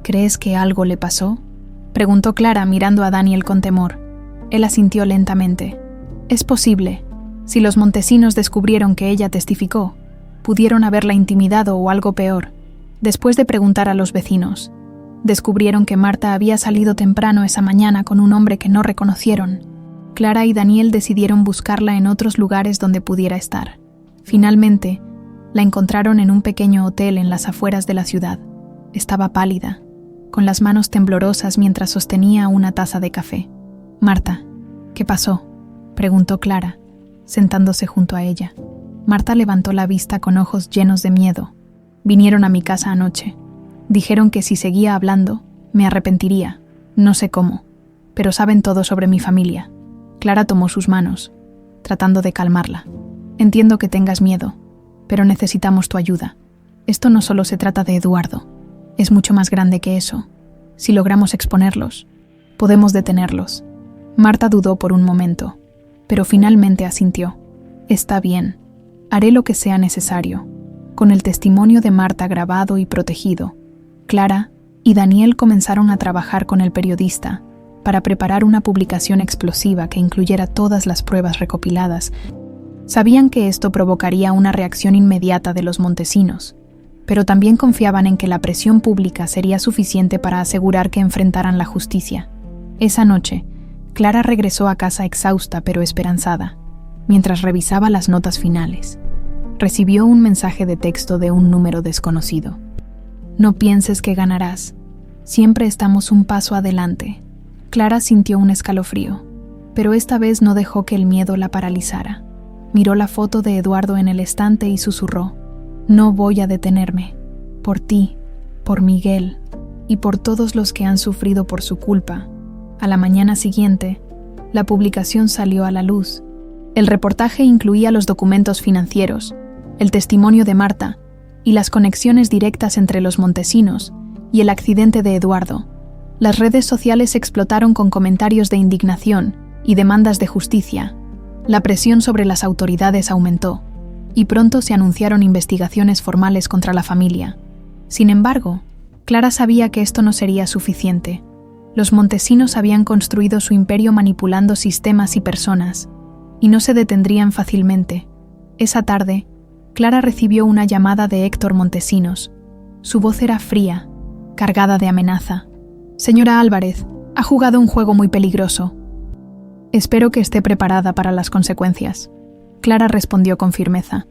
«¿Crees que algo le pasó?», preguntó Clara mirando a Daniel con temor. Él asintió lentamente. «Es posible. Si los montesinos descubrieron que ella testificó, pudieron haberla intimidado o algo peor». Después de preguntar a los vecinos, descubrieron que Marta había salido temprano esa mañana con un hombre que no reconocieron. Clara y Daniel decidieron buscarla en otros lugares donde pudiera estar. Finalmente, la encontraron en un pequeño hotel en las afueras de la ciudad. Estaba pálida, con las manos temblorosas mientras sostenía una taza de café. «Marta, ¿qué pasó?», preguntó Clara, sentándose junto a ella. Marta levantó la vista con ojos llenos de miedo. «Vinieron a mi casa anoche. Dijeron que si seguía hablando, me arrepentiría. No sé cómo, pero saben todo sobre mi familia». Clara tomó sus manos, tratando de calmarla. «Entiendo que tengas miedo, pero necesitamos tu ayuda. Esto no solo se trata de Eduardo, es mucho más grande que eso. Si logramos exponerlos, podemos detenerlos». Marta dudó por un momento, pero finalmente asintió. «Está bien, haré lo que sea necesario». Con el testimonio de Marta grabado y protegido, Clara y Daniel comenzaron a trabajar con el periodista para preparar una publicación explosiva que incluyera todas las pruebas recopiladas. Sabían que esto provocaría una reacción inmediata de los montesinos, pero también confiaban en que la presión pública sería suficiente para asegurar que enfrentaran la justicia. Esa noche, Clara regresó a casa exhausta pero esperanzada. Mientras revisaba las notas finales, recibió un mensaje de texto de un número desconocido. «No pienses que ganarás. Siempre estamos un paso adelante». Clara sintió un escalofrío, pero esta vez no dejó que el miedo la paralizara. Miró la foto de Eduardo en el estante y susurró: «No voy a detenerme. Por ti, por Miguel y por todos los que han sufrido por su culpa». A la mañana siguiente, la publicación salió a la luz. El reportaje incluía los documentos financieros, el testimonio de Marta y las conexiones directas entre los montesinos y el accidente de Eduardo. Las redes sociales explotaron con comentarios de indignación y demandas de justicia. La presión sobre las autoridades aumentó, y pronto se anunciaron investigaciones formales contra la familia. Sin embargo, Clara sabía que esto no sería suficiente. Los montesinos habían construido su imperio manipulando sistemas y personas, y no se detendrían fácilmente. Esa tarde, Clara recibió una llamada de Héctor Montesinos. Su voz era fría, cargada de amenaza. «Señora Álvarez, ha jugado un juego muy peligroso. Espero que esté preparada para las consecuencias». Clara respondió con firmeza.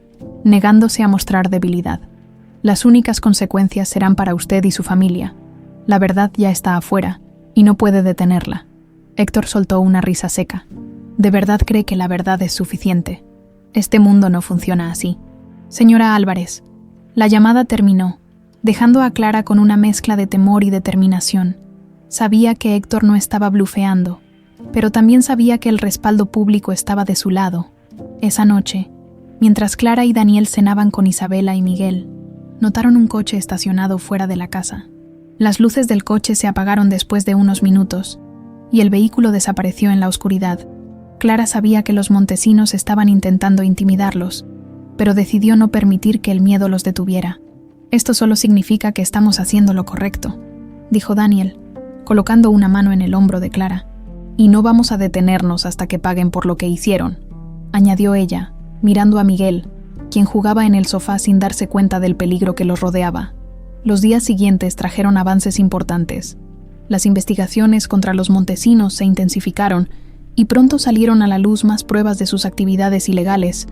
negándose a mostrar debilidad. Las únicas consecuencias serán para usted y su familia. La verdad ya está afuera, y no puede detenerla. Héctor soltó una risa seca. ¿De verdad cree que la verdad es suficiente? Este mundo no funciona así. Señora Álvarez, la llamada terminó, dejando a Clara con una mezcla de temor y determinación. Sabía que Héctor no estaba blufeando, pero también sabía que el respaldo público estaba de su lado. Esa noche, mientras Clara y Daniel cenaban con Isabela y Miguel, notaron un coche estacionado fuera de la casa. Las luces del coche se apagaron después de unos minutos, y el vehículo desapareció en la oscuridad. Clara sabía que los montesinos estaban intentando intimidarlos, pero decidió no permitir que el miedo los detuviera. «Esto solo significa que estamos haciendo lo correcto», dijo Daniel, colocando una mano en el hombro de Clara. «Y no vamos a detenernos hasta que paguen por lo que hicieron», añadió ella, mirando a Miguel, quien jugaba en el sofá sin darse cuenta del peligro que los rodeaba. Los días siguientes trajeron avances importantes. Las investigaciones contra los montesinos se intensificaron y pronto salieron a la luz más pruebas de sus actividades ilegales.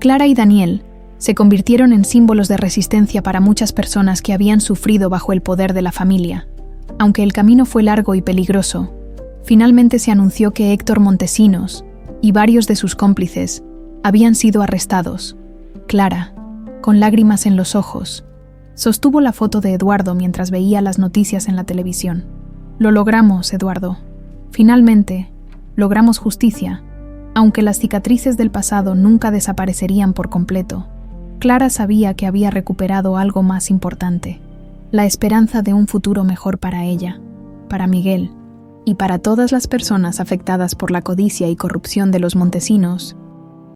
Clara y Daniel se convirtieron en símbolos de resistencia para muchas personas que habían sufrido bajo el poder de la familia. Aunque el camino fue largo y peligroso, finalmente se anunció que Héctor Montesinos y varios de sus cómplices habían sido arrestados. Clara, con lágrimas en los ojos, sostuvo la foto de Eduardo mientras veía las noticias en la televisión. «Lo logramos, Eduardo. Finalmente, logramos justicia, aunque las cicatrices del pasado nunca desaparecerían por completo». Clara sabía que había recuperado algo más importante, la esperanza de un futuro mejor para ella, para Miguel y para todas las personas afectadas por la codicia y corrupción de los montesinos